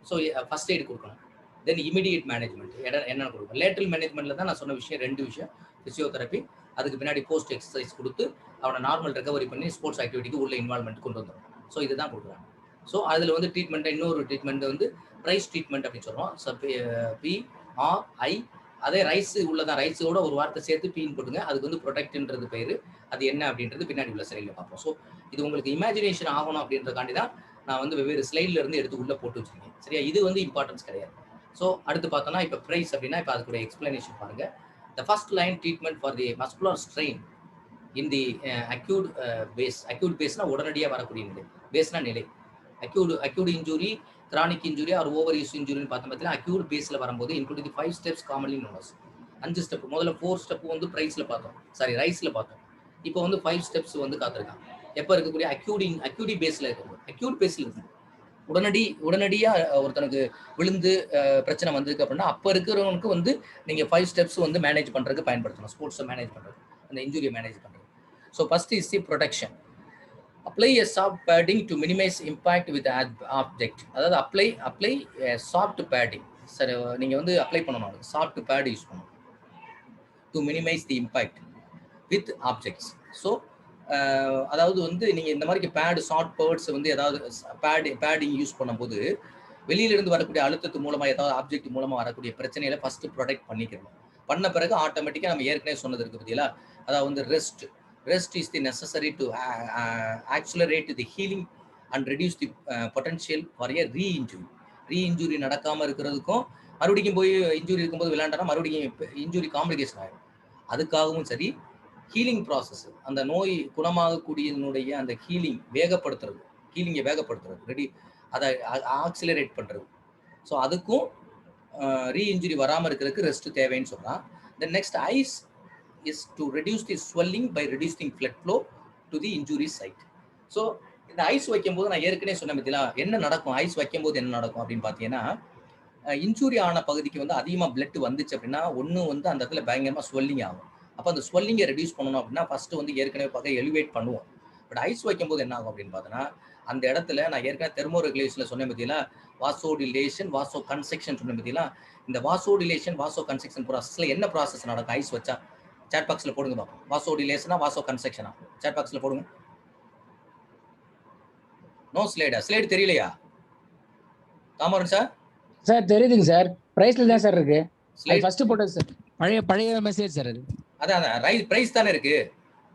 So first eight கொடுக்கணும். தென் இமிடியேட் மேனேஜ்மெண்ட் என்ன கொடுக்கணும். லேட்டரல் மேனேஜ்மெண்ட்ல தான் நான் சொன்ன விஷயம், 2 விஷயம், பிசியோதெரப்பி, அதுக்கு பின்னாடி போஸ்ட் எக்ஸசைஸ் கொடுத்து அவனை நார்மல் ரெக்கவரி பண்ணி ஸ்போர்ட்ஸ் ஆக்டிவிட்டிக்கு உள்ள இன்வால்மெண்ட் கொண்டு வந்துடும். ஸோ இதுதான் கொடுக்குறாங்க. ஸோ அதில் வந்து ட்ரீட்மெண்ட், இன்னொரு ட்ரீட்மெண்ட் வந்து ப்ரைஸ் ட்ரீட்மெண்ட் அப்படின்னு சொல்லுவோம். PRI, அதே ரைஸ் உள்ளதான், ரைஸோட ஒரு வார்த்தை சேர்த்து பீன் போட்டுங்க. அதுக்கு வந்து ப்ரொடெக்ட்ன்றது பேர். அது என்ன அப்படின்றது பின்னாடி உள்ள ஸ்லைடில் பார்ப்போம். ஸோ இது உங்களுக்கு இமேஜினேஷன் ஆகணும் அப்படின்றதுக்காண்டி தான் நான் வந்து வெவ்வேறு ஸ்லைட்ல இருந்து எடுத்து உள்ள போட்டு வச்சிருக்கேன். சரியா, இது வந்து இம்பார்ட்டன்ஸ் கிடையாது. ஸோ அடுத்து பார்த்தோம்னா இப்போ ப்ரைஸ் அப்படின்னா இப்போ அதுக்குடைய எக்ஸ்பிளனேஷன் பாருங்க. The first line treatment for the muscular strain in the acute phase. Acute பேஸ்னா உடனடியாக வரக்கூடிய நிலை, பேஸ்னா நிலை. Acute injury, chronic injury or over use இன்ஜுரின்னு பார்த்தோம். பார்த்தீங்கன்னா அக்யூட் பேஸில் வரும்போது including the 5 steps commonly known as. 5 step. முதல்ல 4 ஸ்டெப் வந்து ப்ரைஸில் பார்த்தோம், சாரி ரைஸில் பார்த்தோம். இப்போ வந்து 5 ஸ்டெப்ஸ் வந்து காத்திருக்காங்க. எப்போ இருக்கக்கூடிய அக்யூடி பேஸில் இருக்கணும். அக்யூட் பேஸில் இருக்கணும். உடனடியாக ஒருத்தனுக்கு விழுந்து பிரச்சனை வந்திருக்கு அப்படின்னா அப்போ இருக்கிறவனுக்கு வந்து நீங்கள் 5 ஸ்டெப்ஸ் வந்து மேனேஜ் பண்ணுறதுக்கு பயன்படுத்தணும், ஸ்போர்ட்ஸை மேனேஜ் பண்ணுறது, அந்த இன்ஜுரியை மேனேஜ் பண்ணுறது. So first is the protection. Apply a soft padding to minimize impact with object. அதாவது அப்ளை சாஃப்ட் பேடிங். சரி, நீங்கள் வந்து அப்ளை பண்ணணும், சாஃப்ட் பேட் யூஸ் பண்ணணும் to minimize the impact with objects. So அதாவது வந்து நீங்கள் இந்த மாதிரி பேடு, ஷார்ட் பேர்ட்ஸ் வந்து ஏதாவது பேடிங் யூஸ் பண்ணும்போது வெளியிலிருந்து வரக்கூடிய அழுத்தத்து மூலமாக ஏதாவது ஆப்ஜெக்ட் மூலமாக வரக்கூடிய பிரச்சனையில ஃபர்ஸ்ட் ப்ரொடெக்ட் பண்ணிக்கணும். பண்ண பிறகு ஆட்டோமேட்டிக்காக நம்ம ஏற்கனவே சொன்னது இருக்கு பார்த்தீங்களா, அதாவது வந்து rest is the necessary to accelerate the healing and reduce the potential for a reinjury நடக்காமல் இருக்கிறதுக்கும், மறுபடியும் போய் இன்ஜுரி இருக்கும்போது விளையாண்டா மறுபடியும் இன்ஜுரி காம்ப்ளிகேஷன் ஆகிடும். அதுக்காகவும் சரி, ஹீலிங் ப்ராசஸ், அந்த நோய் குணமாகக்கூடியதனுடைய அந்த ஹீலிங்கை வேகப்படுத்துறது, அதை ஆக்சிலரேட் பண்ணுறது. ஸோ அதுக்கும் ரீஇன்ஜுரி வராமல் இருக்கிறதுக்கு ரெஸ்ட் தேவைன்னு சொல்லலாம். Then next ice is to reduce the swelling by reducing blood flow to the injury site. So இந்த ஐஸ் வைக்கும்போது நான் ஏற்கனவே சொன்ன பத்தியா என்ன நடக்கும், ஐஸ் வைக்கும்போது என்ன நடக்கும் அப்படின்னு பார்த்தீங்கன்னா, இன்ஜுரி ஆன பகுதிக்கு வந்து அதிகமாக பிளட் வந்துச்சு அப்படின்னா ஒன்று வந்து அந்த இடத்துல பயங்கரமாக ஸ்வெல்லிங் ஆகும். அப்போ அந்த ஸ்வெல்லிங்கை ரெடியூஸ் பண்ணணும் அப்படின்னா ஃபர்ஸ்ட் வந்து ஏற்கனவே பார்க்க எலிவேட் பண்ணுவோம். பட் ஐஸ் வைக்கும்போது என்ன ஆகும் அப்படின்னு பார்த்தோன்னா, அந்த இடத்துல நான் ஏற்கனவே தெர்மோரெகுலேஷன்ல சொன்னேன் பார்த்தீங்களா, வாசோடிலேஷன், வாசோ கன்ஸ்ட்ரக்ஷன் சொன்னேன் பார்த்தீங்களா. இந்த வாசோடிலேஷன், வாசோ கன்ஸ்ட்ரக்ஷன் ப்ராசஸ்ல என்ன ப்ராசஸ் நடக்கும் ஐஸ் வச்சா? சாட் பாக்ஸ்ல போடுங்க பார்ப்போம். வாசோடிலேஷனா வாசோ கன்ஸ்ட்ரக்ஷனா? சாட் பாக்ஸ்ல போடுங்க. நோ ஸ்லைடு தெரியலையா தாமரன் சார்? சார் தெரியுதுங்க சார், பிரைஸ்ல தான் சார் இருக்கு. ஸ்லைட் ஃபர்ஸ்ட் போட்டது சார், பழைய மெசேஜ் சார் அது. அதான் பிரைஸ் தானே இருக்கு.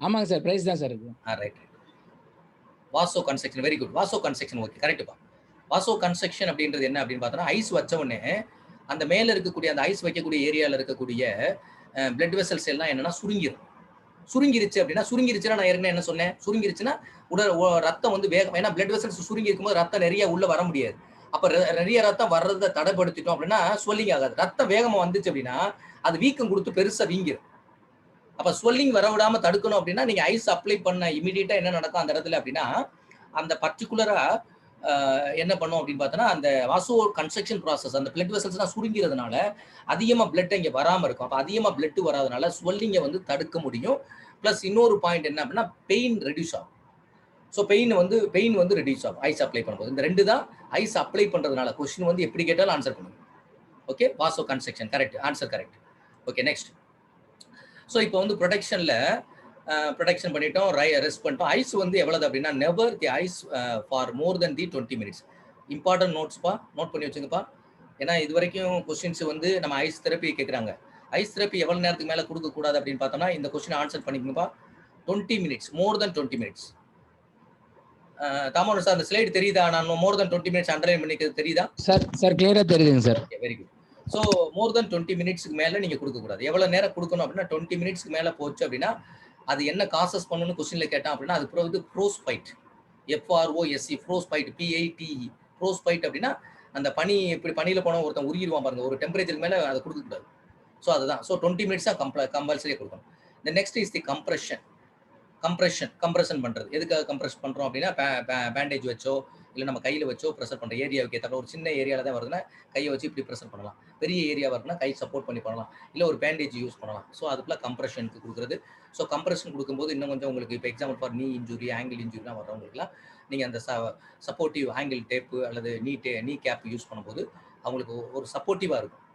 ஆமாங்க சார், பிரைஸ் தான் சார் இருக்கு. Right. Vasoconstriction, very good. Vasoconstriction okay, கரெக்ட்பா. வாசோ கன்ஸ்ட்ரக்ஷன் அப்படின்றது என்ன அப்படின்னு பார்த்தோன்னா, ஐஸ் வச்ச உடனே அந்த மேல இருக்கக்கூடிய அந்த ஐஸ் வைக்கக்கூடிய ஏரியாவில் இருக்கக்கூடிய பிளட் வெசல்ஸ் எல்லாம் என்னன்னா சுருங்கிருச்சு அப்படின்னா, சுருங்கிருச்சுன்னா நான் ஏற்கனவே என்ன சொன்னேன், சுருங்கிருச்சுன்னா ரத்தம் வந்து வேகம், ஏன்னா பிளட் வெசல்ஸ் சுருங்கி இருக்கும்போது ரத்தம் நிறைய உள்ள வர முடியாது. அப்ப நிறைய ரத்தம் வர்றதை தடைப்படுத்திட்டோம் அப்படின்னா ஸ்வெல்லிங் ஆகாது. ரத்தம் வேகமா வந்துச்சு அப்படின்னா அது வீக்கம் கொடுத்து பெருசா வீங்கிடும். அப்ப ஸ்வெல்லிங் வர விடாம தடுக்கணும் அப்படின்னா நீங்க ஐஸ் அப்ளை பண்ண இமீடியட்டா என்ன நடக்கும் அந்த இடத்துல அப்படின்னா, அந்த பர்டிகுலரா என்ன பண்ணும் அப்படின்னு பார்த்தோன்னா, அந்த வாசோ கன்ஸ்ட்ரக்ஷன் ப்ராசஸ், அந்த பிளட் வெசல்ஸ்லாம் சுருங்கிறதுனால அதிகமாக பிளட் இங்கே வராமல் இருக்கும். அப்போ அதிகமாக பிளட் வராதனால ஸ்வெல்லிங்கை வந்து தடுக்க முடியும். ப்ளஸ் இன்னொரு பாயிண்ட் என்ன அப்படின்னா, பெயின் ரெடியூஸ் ஆகும். ஸோ பெயின் வந்து ரெடியூஸ் ஆகும் ஐஸ் அப்ளை பண்ணும்போது. இந்த 2 தான் ஐஸ் அப்ளை பண்ணுறதுனால. கொஸ்டின் வந்து எப்படி கேட்டாலும் ஆன்சர் பண்ணுங்க. Okay, vasoconstriction correct, answer correct. Okay, next. So இப்போ வந்து ப்ரொடெக்ஷன் பண்ணிட்டோம், ரெஸ்ட் பண்ணிட்டோம். ஐஸ் வந்து எவ்வளவு அப்படின்னா, never the ice for more than the 20 minutes. Important நோட்ஸ்ப்பா, நோட் பண்ணி வச்சுங்கப்பா. ஏன்னா இது வரைக்கும் கொஸ்டின்ஸ் வந்து நம்ம ஐஸ் தெரப்பி கேட்குறாங்க. ஐஸ் தெரப்பி எவ்வளவு நேரத்துக்கு மேல கொடுக்கக்கூடாது அப்படின்னு பார்த்தோம்னா, இந்த கொஸ்டின் ஆன்சர் பண்ணிக்கங்கப்பா. 20 minutes, more than 20 minutes. Damodaran sir அந்த ஸ்லைடு தெரியுதா? நான் மோர் தென் 20 மினிட்ஸ் அண்டர்லைன் பண்ணிக்கிறது தெரியுதா? சார் கிளியரா தெரியுதுங்க sir. Okay, very good. So more than 20 மினிட்ஸ்க்கு மேல நீங்க கொடுக்கக்கூடாது. எவ்வளவு நேரம் கொடுக்கணும் அப்படின்னா 20 மினிட்ஸ்க்கு மேல போச்சு அப்படின்னா அது என்ன காசஸ் பண்ணணும்னு கொஸ்டின்ல கேட்டான் அப்படின்னா அது வந்து ஃப்ரோஸ்பைட், FROSE, ஃப்ரோஸ்பைட், PITE, ஃப்ரோஸ்பைட் அப்படின்னா அந்த பனி இப்படி பனியில போன ஒருத்தன் உருகிடுவான் பாருங்க, ஒரு டெம்பரேச்சருக்கு மேல அதை கொடுக்கக்கூடாது. ஸோ அதுதான். ஸோ 20 மினிட்ஸ் தான் கம்பல்சரியா கொடுக்கணும். The next is the compression பண்றது. எதுக்காக கம்ப்ரெஸ் பண்றோம் அப்படின்னா பேண்டேஜ் வச்சோ இல்லை நம்ம கையில வச்சோ ப்ரெஷர் பண்ற ஏரியாவுக்கு ஏற்ற ஒரு சின்ன ஏரியால தான் வருதுன்னா கையை வச்சு இப்படி ப்ரெஷர் பண்ணலாம். பெரிய ஏரியா வருதுன்னா கை சப்போர்ட் பண்ணி பண்ணலாம், இல்லை ஒரு பேண்டேஜ் யூஸ் பண்ணலாம். ஸோ அதுக்குள்ள கம்ப்ரெஷனுக்கு கொடுக்குறது. ஸோ கம்ப்ரெஷன் கொடுக்கும்போது இன்னும் கொஞ்சம் உங்களுக்கு இப்போ எக்ஸாம்பிள் ஃபார் நீ இன்ஜுரி, ஆங்கிள் இன்ஜுரிலாம் வர்றவங்களுக்குலாம் நீங்கள் அந்த சப்போர்ட்டிவ் ஆங்கிள் டேப்பு அல்லது நீ கேப் யூஸ் பண்ணும்போது அவங்களுக்கு ஒரு சப்போர்ட்டிவாக இருக்கும்.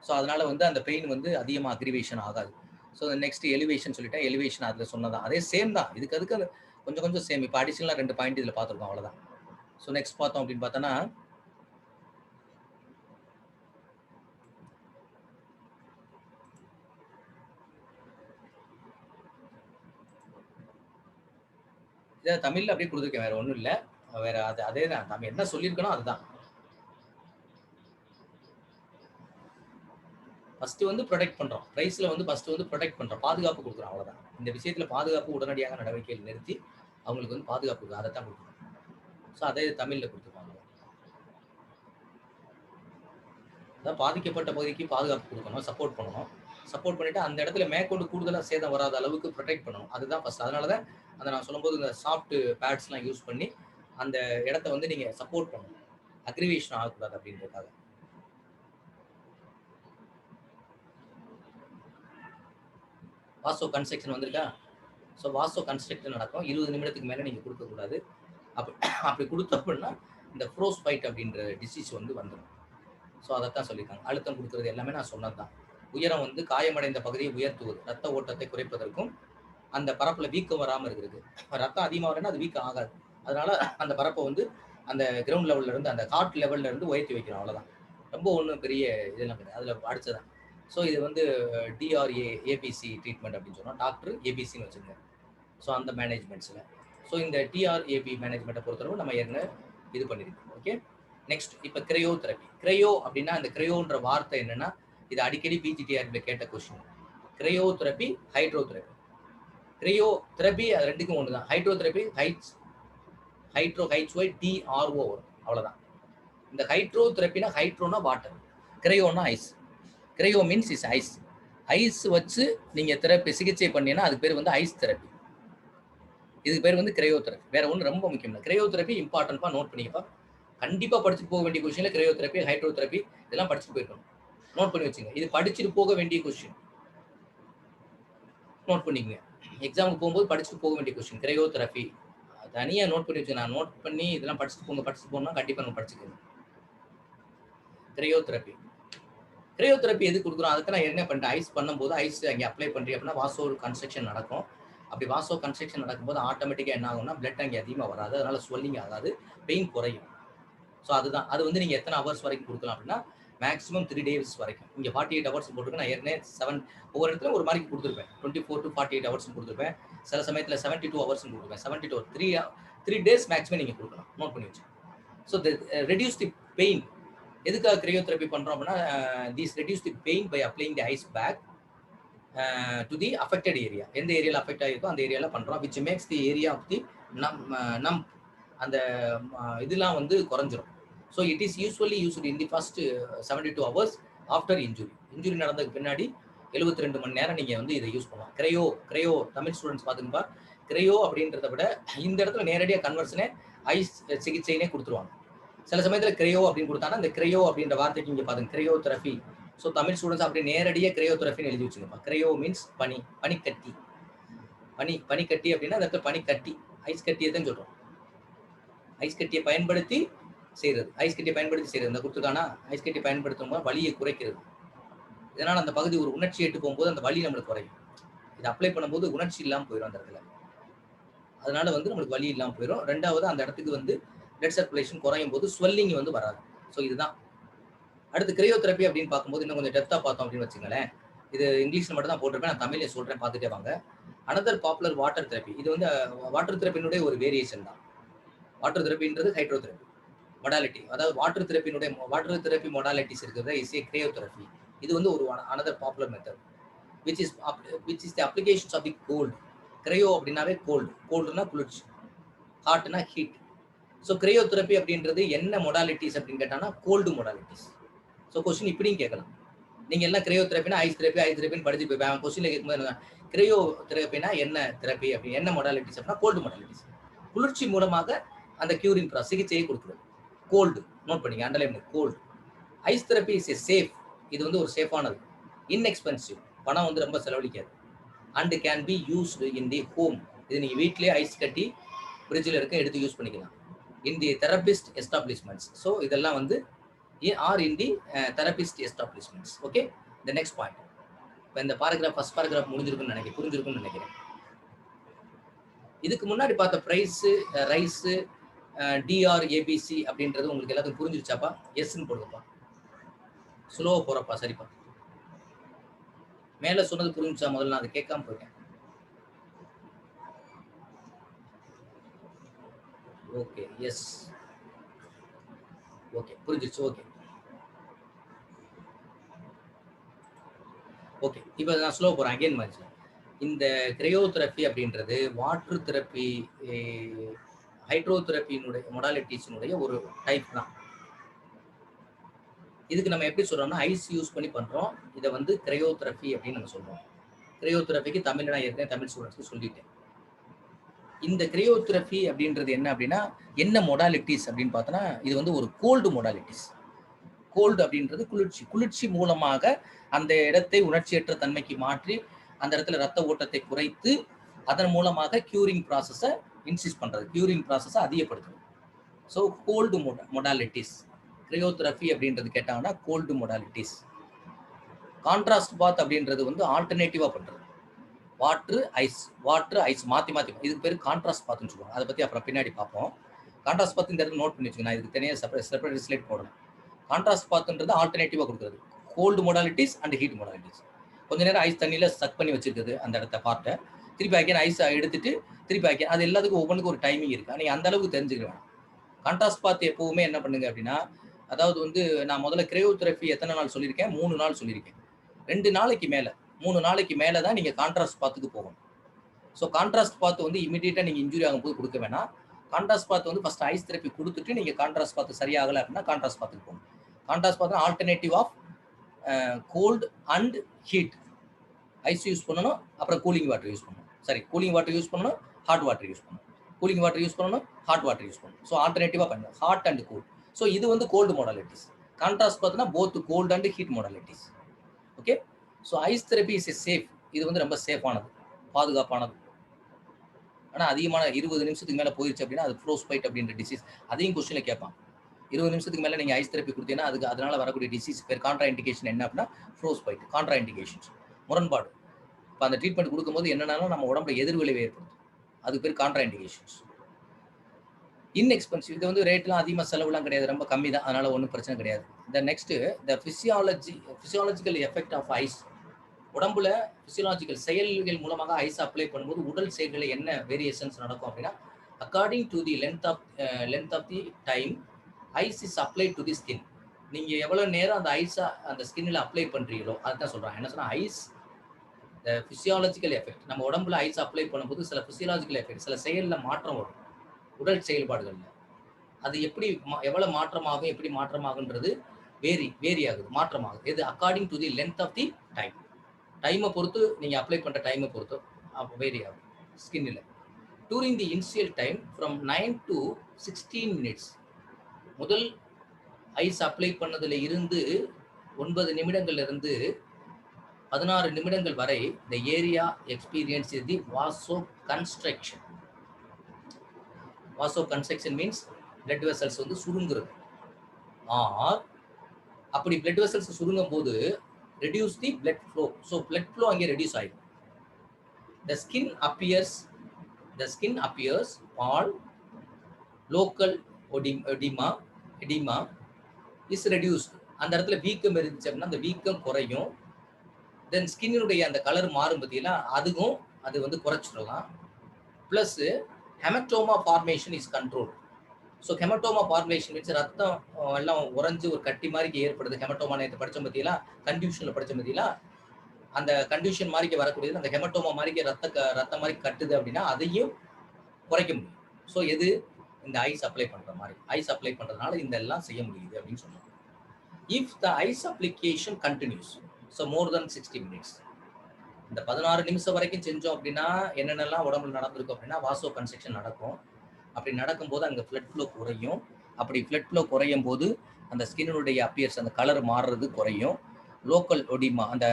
ஸோ அதனால வந்து அந்த பெயின் வந்து அதிகமாக அக்ரிவேஷன் ஆகாது. ஸோ நெக்ஸ்ட் எலிவேஷன் சொல்லிட்டேன். எலிவேஷன் அதில் சொன்னதான் அதே சேம் தான். அதுக்கு கொஞ்சம் சேம். இப்போ அடிஷனலாக 2 பாயிண்ட் இதில் பார்த்துருக்கோம், அவ்வளோதான். ஸோ நெக்ஸ்ட் பார்த்தோம் அப்படின்னு பார்த்தோன்னா இதை தமிழில் அப்படியே கொடுத்துருக்கேன், வேற ஒன்றும் இல்லை. வேற அதே தான் நம்ம என்ன சொல்லியிருக்கணும் அதுதான். ஃபர்ஸ்ட் வந்து ப்ரொடெக்ட் பண்றோம். பிரைஸ்ல வந்து ஃபர்ஸ்ட் வந்து ப்ரொடெக்ட் பண்றோம், பாதுகாப்பு கொடுக்குறோம், அவ்வளவுதான். இந்த விஷயத்துல பாதுகாப்பு உடனடியாக நடவடிக்கைகள் நிறுத்தி அவங்களுக்கு வந்து பாதுகாப்பு அதை தான் கொடுக்கணும். ஸோ அதே தமிழ்ல கொடுத்துருவாங்க. அதான் பாதிக்கப்பட்ட பகுதிக்கு பாதுகாப்பு கொடுக்கணும், சப்போர்ட் பண்ணணும். சப்போர்ட் பண்ணிட்டு அந்த இடத்துல மேற்கொண்டு கூடுதலாக சேதம் வராத அளவுக்கு ப்ரொடெக்ட் பண்ணணும். அதுதான் ஃபர்ஸ்ட். அதனால தான் அதை நான் சொல்லும்போது இந்த சாஃப்ட் பேட்ஸ்லாம் யூஸ் பண்ணி அந்த இடத்த வந்து நீங்க சப்போர்ட் பண்ணணும், அக்ரிவேஷன் ஆகக்கூடாது அப்படின்றதுக்காக. வாசோ கன்ஸ்ட்ரக்ஷன் வந்திருக்கா? ஸோ வாசோ கன்ஸ்ட்ரக்ஷன் நடக்கும். 20 நிமிடத்துக்கு மேலே நீங்கள் கொடுக்கக்கூடாது. அப்படி கொடுத்த அப்படின்னா இந்த ஃப்ரோஸ்பைட் அப்படின்ற டிசீஸ் வந்து வந்துடும். ஸோ அதைத்தான் சொல்லியிருக்காங்க. அழுத்தம் கொடுக்குறது எல்லாமே நான் சொன்னது தான். உயரம் வந்து காயமடைந்த பகுதியை உயர்த்துவது, ரத்த ஓட்டத்தை குறைப்பதற்கும் அந்த பரப்பில் வீக்கம் வராமல் இருக்கிறது. ரத்தம் அதிகமாக வரேன்னா அது வீக்கம் ஆகாது. அதனால அந்த பரப்பை வந்து அந்த கிரவுண்ட் லெவல்ல இருந்து அந்த ஹார்ட் லெவல்ல இருந்து உயர்த்தி வைக்கிறோம், அவ்வளோதான். ரொம்ப ஒன்றும் பெரிய இதெல்லாம் கிடையாது. அதில் அடுத்ததான். ஸோ இது வந்து DRA ஏபிசி ட்ரீட்மெண்ட் அப்படின்னு சொன்னால் டாக்டர் ஏபிசின்னு வச்சுருங்க. ஸோ அந்த மேனேஜ்மெண்ட்ஸில். ஸோ இந்த TRAP மேனேஜ்மெண்ட்டை பொறுத்தளவு நம்ம ஏற்கனவே இது பண்ணியிருக்கோம். ஓகே, நெக்ஸ்ட் இப்போ கிரையோ தெரப்பி. கிரையோ அப்படின்னா அந்த கிரையோன்ற வார்த்தை என்னன்னா, இது அடிக்கடி PGTRபியில் கேட்ட question. Cryo therapy, hydro therapy. Cryo therapy அது ரெண்டுக்கும் ஒன்று தான். ஹைட்ரோ தெரப்பி ஹைட்ரோ HYDRO வரும், அவ்வளோதான். இந்த ஹைட்ரோ தெரப்பினா ஹைட்ரோனா வாட்டர், கிரையோனா ice. Cryo means is ice. Ice வச்சு நீங்கள் தெரப்பி சிகிச்சை பண்ணீங்கன்னா அதுக்கு பேர் வந்து ஐஸ் தெரப்பி. இதுக்கு பேர் வந்து கிரையோ தெரப்பி. வேற ஒன்று ரொம்ப முக்கியம் இல்லை. கிரையோ தெரப்பி இம்பார்ட்டன்ட்பா, நோட் பண்ணிக்கப்பா. கண்டிப்பாக படிச்சுட்டு போக வேண்டிய கொஸ்டின்ல கிரையோ தெரப்பி, ஹைட்ரோ தெரப்பி இதெல்லாம் படிச்சுட்டு போயிருக்கணும். நோட் பண்ணி வச்சுங்க. இது படிச்சுட்டு போக வேண்டிய கொஸ்டின், நோட் பண்ணிக்கங்க. எக்ஸாமுக்கு போகும்போது படிச்சுட்டு போக வேண்டிய கொஸ்டின் கிரையோ தெரப்பி. தனியாக நோட் பண்ணி வச்சு நான் நோட் பண்ணி இதெல்லாம் படிச்சுட்டு போகணும்னா கண்டிப்பாக நம்ம படிச்சுக்கணும். கிரையோ தெரப்பி. கிரையோ தெரப்பி எது கொடுக்குறோம்? அதுக்கு நான் என்ன பண்ணிட்டேன், ஐஸ் பண்ணும்போது ஐஸ் அங்கே அப்ளை பண்ணுறீங்க அப்படின்னா வாசோ கன்ஸ்ட்ரக்ஷன் நடக்கும். அப்படி வாசோ கன்ஸ்ட்ரக்ஷன் நடக்கும்போது ஆட்டோமேட்டிக்காக என்ன ஆகும்னா பிளட் அங்கே அதிகமாக வராது, அதனால ஸ்வெல்லிங் ஆகாது, பெயின் குறையும். ஸோ அதுதான். அது வந்து நீங்கள் எத்தனை ஹவர்ஸ் வரைக்கும் கொடுக்கலாம் அப்படின்னா மேக்ஸிமம் 3 days வரைக்கும். இங்கே 48 hours போட்டுருக்கு. நான் ஏற்கனவே 7 ஒவ்வொரு இடத்துல ஒரு மாதிரி கொடுத்துருப்பேன். 24 to 48 hours கொடுத்துருப்பேன். சில சமயத்தில் 72 hours கொடுத்துருப்பேன். 72 3 days மேக்ஸிமம் நீங்கள் கொடுக்கலாம். நோட் பண்ணி வச்சு. So reduce the pain. எதுக்காக கிரையோதெரப்பி பண்ணுறோம் அப்படின்னா these reduce the pain by applying the ice pack to the affected area. எந்த ஏரியாவில் அஃபெக்ட் ஆகிருக்கோ அந்த ஏரியாவில் பண்ணுறோம். Which makes the area of the நம் அந்த இதெல்லாம் வந்து குறைஞ்சிரும். So it is usually used in the first 72 hours after injury. Injury நடந்ததுக்கு பின்னாடி 72 மணி நேரம் நீங்கள் வந்து இதை யூஸ் பண்ணலாம். கிரையோ தமிழ் ஸ்டூடெண்ட்ஸ் பார்த்துங்கப்பா. கிரையோ அப்படின்றத விட இந்த இடத்துல நேரடியாக கன்வர்ஷனே ஐஸ் சிகிச்சைனே கொடுத்துருவாங்க. சில சமயத்தில் கிரையோ அப்படின்னு கொடுத்தாங்கன்னா இந்த கிரையோ அப்படின்ற வார்த்தைக்கு இங்கே பாருங்க, கிரையோ தெரப்பி. ஸோ தமிழ் ஸ்டூடெண்ட்ஸ் அப்படி நேரடியாக கிரையோ தெரப்பின்னு எழுதி வச்சுங்கப்பா. கிரையோ மீன்ஸ் பனிக்கட்டி. பனிக்கட்டி அப்படின்னா அந்த இடத்துல பனிக்கட்டி, ஐஸ் கட்டியை தான் சொல்கிறோம். ஐஸ் கட்டியை பயன்படுத்தி செய்கிறது. இந்த கொடுத்துருக்கானா ஐஸ் கட்டி பயன்படுத்தும் போது வலியை குறைக்கிறது. இதனால் அந்த பகுதி ஒரு உணர்ச்சி எட்டு போகும்போது அந்த வலி நம்மளுக்கு குறையும். இது அப்ளை பண்ணும்போது உணர்ச்சி இல்லாமல் போயிடும் அந்த இடத்துல. அதனால வந்து நம்மளுக்கு வலி இல்லாமல் போயிடும். ரெண்டாவது அந்த இடத்துக்கு வந்து பிளட் சர்க்குலேஷன் குறையும் போது ஸ்வெல்லிங் வந்து வராது. ஸோ இதுதான். அடுத்து கிரையோதெரப்பி அப்படின்னு பார்க்கும்போது இன்னும் கொஞ்சம் டெப்த்தாக பார்த்தோம் அப்படின்னு வச்சுங்களேன். இது இங்கிலீஷில் மட்டும் தான் போட்டிருப்பேன், நான் தமிழ்ல சொல்கிறேன், பார்த்துட்டே வாங்க. Another popular water therapy. இது வந்து வாட்டர் தெரப்பினுடைய ஒரு வேரியேஷன் தான். வாட்டர் தெரப்பின்றது ஹைட்ரோதெரப்பி மொடாலிட்டி. அதாவது வாட்டர் தெரப்பி மொடாலிட்டிஸ் இருக்கிறது இஸ் ஏ கிரையோதெரப்பி. இது வந்து ஒரு another popular method which is the applications of the cold. கிரையோ அப்படின்னாவே கோல்டு, கோல்டுனா குளிர்ச்சி, ஹாட்னா ஹீட். ஸோ கிரையோதெரப்பி அப்படின்றது என்ன மொடாலிட்டிஸ் அப்படின்னு கேட்டாங்கன்னா கோல்டு மொடாலிட்டிஸ். ஸோ கொஸ்டின் இப்படியும் கேட்கலாம். நீங்கள் எல்லாம் கிரையோதெரப்பினா ஐஸ் தெரப்பின்னு படிச்சு போய் கொஸ்டின்ல கேட்கும்போது கிரையோ தெரப்பினா என்ன தெரப்பி அப்படின்னு, என்ன மொடாலிட்டிஸ் அப்படின்னா கோல்டு மொடாலிட்டிஸ். குளிர்ச்சி மூலமாக அந்த கியூரிங் ப்ராசஸ் சிகிச்சையை கொடுக்குறது. கோல்டு நோட் பண்ணிங்க, அண்டர்லைன் பண்ணி cold. Ice therapy is a safe. இது வந்து ஒரு சேஃபானது, இன்எக்ஸ்பென்சிவ், பணம் வந்து ரொம்ப செலவழிக்காது. And can be used in the home. இது நீங்கள் வீட்லேயே ஐஸ் கட்டி ஃப்ரிட்ஜில் இருக்க எடுத்து யூஸ் பண்ணிக்கலாம். In the therapist establishments. So இதெல்லாம் வந்து are in the therapist establishments. Okay, the next point. இப்போ இந்த பாராகிராஃப் ஃபர்ஸ்ட் பாராகிராஃப் புரிஞ்சிருக்குன்னு நினைக்கிறேன். இதுக்கு முன்னாடி பார்த்த ப்ரைஸு ரைஸு டிஆர் ஏபிசி அப்படின்றது உங்களுக்கு எல்லாத்துக்கும் புரிஞ்சிருச்சாப்பா? எஸ்ன்னு போடுங்கப்பா. ஸ்லோவாக போகிறப்பா, சரிப்பா. மேலே சொன்னது புரிஞ்சுச்சா? முதல்ல நான் அதை கேட்காம போயிட்டேன். ஓகே, எஸ், ஓகே, புரிஞ்சிருச்சு. ஓகே, இப்போ நான் ஸ்லோ போகிறேன். அகைன் மாதிரி இந்த கிரையோதெரப்பி அப்படின்றது வாட்டர் தெரப்பி ஹைட்ரோதெரப்பியினுடைய மொடாலிட்டிஸினுடைய ஒரு டைப் தான். இதுக்கு நம்ம எப்படி சொல்றோம்னா ஐஸ் யூஸ் பண்ணி பண்றோம். இதை வந்து கிரையோதெரப்பி அப்படின்னு நம்ம சொல்றோம். கிரையோதெரப்பிக்கு தமிழ்ல நான் ஏற்கனவே தமிழ் ஸ்டூடெண்ட்ஸ்க்கு சொல்லிட்டேன். இந்த கிரையோதெரப்பி அப்படின்றது என்ன அப்படின்னா என்ன மொடாலிட்டிஸ் அப்படின்னு பார்த்தோன்னா இது வந்து ஒரு கோல்டு மொடாலிட்டிஸ். கோல்டு அப்படின்றது குளிர்ச்சி மூலமாக அந்த இடத்தை உணர்ச்சியற்ற தன்மைக்கு மாற்றி அந்த இடத்துல ரத்த ஓட்டத்தை குறைத்து அதன் மூலமாக கியூரிங் ப்ராசஸை இன்சிஸ்ட் பண்றது, கியூரிங் ப்ராசஸை அதிகப்படுத்துறது. ஸோ கோல்டு மொடாலிட்டிஸ் கிரையோதெரப்பி அப்படின்றது கேட்டாங்கன்னா கோல்டு மொடாலிட்டிஸ். கான்ட்ராஸ்ட் பாத் அப்படின்றது வந்து ஆல்டர்னேட்டிவா பண்றது. வாட்ரு ஐஸ் மாற்றி இதுக்கு பேர் கான்ட்ராஸ்ட் பாத்னு சொல்லுவாங்க. அதை பற்றி அப்புறம் பின்னாடி பார்ப்போம். கான்ட்ராஸ்ட் பாத் இந்த இடத்துல நோட் பண்ணி வச்சுக்கோங்க. நான் இதுக்கு தனியாக செப்பரேட் ஸ்லைட் போடணும். கான்ட்ராஸ்ட் பாத்ன்றது ஆல்டர்னேட்டிவா கொடுக்குறது cold modalities and heat modalities. கொஞ்ச நேரம் ஐஸ் தண்ணியில் ஸ்டக் பண்ணி வச்சிருக்குது அந்த இடத்த பார்ட்டை, திருப்பி ஆக்கிய ஐஸை எடுத்துட்டு திருப்பி ஆக்கிய, அது எல்லாத்துக்கும் ஒவ்வொன்றுக்கும் ஒரு டைமிங் இருக்கு. நீங்கள் அந்த அளவுக்கு தெரிஞ்சுக்கலாம். கான்ட்ராஸ்ட் பாத் எப்பவுமே என்ன பண்ணுங்க அப்படின்னா, அதாவது வந்து நான் முதல்ல கிரையோதெரப்பி எத்தனை நாள் சொல்லியிருக்கேன்? 3 நாள் சொல்லியிருக்கேன். 2 நாளைக்கு மேலே 3 நாளைக்கு மேலே தான் நீங்கள் கான்ட்ராஸ்ட் பாத்துக்கு போகணும். ஸோ கான்ட்ராஸ்ட் பாத் வந்து இமீடியட்டாக நீங்கள் இன்ஜுரி ஆகும்போது கொடுக்க வேணாம். கான்ட்ராஸ்ட் பாத் வந்து ஃபர்ஸ்ட் ஐஸ் தெரப்பி கொடுத்துட்டு நீங்கள் கான்ட்ராஸ்ட் பாத் சரியாகலை அப்படின்னா கான்ட்ராஸ்ட் பாத்துக்கு போகணும். Contrast bath alternative of cold and heat. Ice use பண்ணணும், அப்புறம் கூலிங் வாட்டர் யூஸ் பண்ணணும். கூலிங் வாட்டர் யூஸ் பண்ணணும், ஹாட் வாட்டர் யூஸ் பண்ணணும். கூலிங் வாட்டர் யூஸ் பண்ணணும், ஹாட் வாட்டர் யூஸ் பண்ணணும். ஸோ ஆல்டர்னேட்டிவாக பண்ணணும், ஹாட் அண்ட் கூல். ஸோ இது வந்து கோல்டு மொடாலிட்டிஸ். கான்ட்ராஸ்ட் பார்த்தீங்கன்னா both cold and heat modalities. Okay, so ice therapy is safe. இது வந்து ரொம்ப சேஃபானது, பாதுகாப்பானது. ஆனால் அதிகமான 20 நிமிஷத்துக்கு மேலே போயிடுச்சு அப்படின்னா அது ஃப்ரோஸ்பைட் அப்படின்ற டிசீஸ். அதையும் கொஸ்டினில் கேட்பான். 20 நிமிஷத்துக்கு மேலே நீங்கள் ஐஸ் தெரப்பி கொடுத்தீங்கன்னா அதுக்கு அதனால வரக்கூடிய டிசீஸ் பேர் கான்ட்ரா இண்டிகேஷன் என்ன அப்படின்னா ஃப்ரோஸ்பைட். கான்ட்ரா இண்டிகேஷன்ஸ் முரண்பாடு. இப்போ அந்த ட்ரீட்மெண்ட் கொடுக்கும்போது என்னன்னாலும் நம்ம உடம்புல எதிர்விளைவு ஏற்படுத்தும். அதுக்கு பேர் கான்ட்ரா இண்டிகேஷன்ஸ். இன்எக்ஸ்பென்சிவ். இது வந்து ரேட்லாம் அதிகமாக செலவுலாம் கிடையாது, ரொம்ப கம்மி தான், அதனால ஒன்றும் பிரச்சனை கிடையாது. இந்த next the physiological effect of ice. உடம்புல ஃபிசியாலஜிக்கல் செயல்கள் மூலமாக ஐஸ் அப்ளை பண்ணும்போது உடல் செயல்களில் என்ன வேரியேஷன்ஸ் நடக்கும் அப்படின்னா according to the length of the time ice is apply to the skin. நீங்கள் எவ்வளோ நேரம் அந்த ஐஸை அந்த ஸ்கின்னில் அப்ளை பண்ணுறீங்களோ அதுதான் சொல்கிறாங்க. என்ன சொன்னால் ஐஸ் த ஃபிசியாலஜிக்கல் எஃபெக்ட். நம்ம உடம்புல ஐஸ் அப்ளை பண்ணும்போது சில ஃபிசியாலஜிக்கல் எஃபெக்ட், சில செயலில் மாற்றம் வரும் உடல் செயல்பாடுகளில். அது எப்படி எவ்வளோ மாற்றமாகும், எப்படி மாற்றமாகுன்றது வேரி ஆகுது, மாற்றமாகுது. இது according to the length of the time. டைமை பொறுத்து நீங்கள் அப்ளை பண்ணுற டைமை பொறுத்து அப்போ வேரி ஆகும் ஸ்கின்னில். During the initial time from 9 to 16 minutes. முதல் ஐஸ் அப்ளை பண்ணதுல இருந்து 9 நிமிடங்கள்ல இருந்து 16 நிமிடங்கள் வரை the area experience is the vasoconstriction. Vasoconstriction means blood vessels வந்து சுருங்குறது. ஆர் அப்படி blood vessels சுருங்கும் போது reduce the blood flow. So blood flow அங்கே reduce ஆயிடும். The skin appears all local oedema is reduced. அந்த இடத்துல வீக்கம் இருந்துச்சு அப்படின்னா அந்த வீக்கம் குறையும். தென் ஸ்கின்னுடைய அந்த கலர் மாறும் பார்த்தீங்கன்னா அதுவும் அது வந்து குறைச்சிடலாம். Plus haematoma formation is control. So haematoma formation means ரத்தம் எல்லாம் உறைஞ்சு ஒரு கட்டி மாதிரி ஏற்படுது. ஹெமட்டோமா நேற்று படித்தோம் பார்த்தீங்களா, கன்டியூஷனில் படித்தோம் பார்த்தீங்களா, அந்த கண்டிஷன் மாதிரி வரக்கூடியது அந்த ஹெமட்டோமா மாதிரி ரத்தம் மாதிரி கட்டுது அப்படின்னா அதையும் குறைக்க முடியும். ஸோ எது இந்த ஐஸ் அப்ளை பண்ற மாதிரி, ஐஸ் அப்ளை பண்றதுனால இந்த எல்லாம் செய்ய முடியுது அப்படின்னு சொல்லுவாங்க. If the ice application continues so more then 60 minutes, இந்த 16 நிமிஷம் வரைக்கும் செஞ்சோம் அப்படின்னா என்னென்னலாம் உடம்புல நடந்திருக்கும் அப்படின்னா வாசோ கன்ஸ்ட்ரக்ஷன் நடக்கும். அப்படி நடக்கும்போது அங்கே ஃப்ளட் ஃப்ளோ குறையும். அப்படி ஃப்ளட் ஃப்ளோ குறையும் போது அந்த ஸ்கின்னுடைய அப்பியர்ஸ் அந்த கலர் மாறுறது குறையும். லோக்கல் ஒடிமா அந்த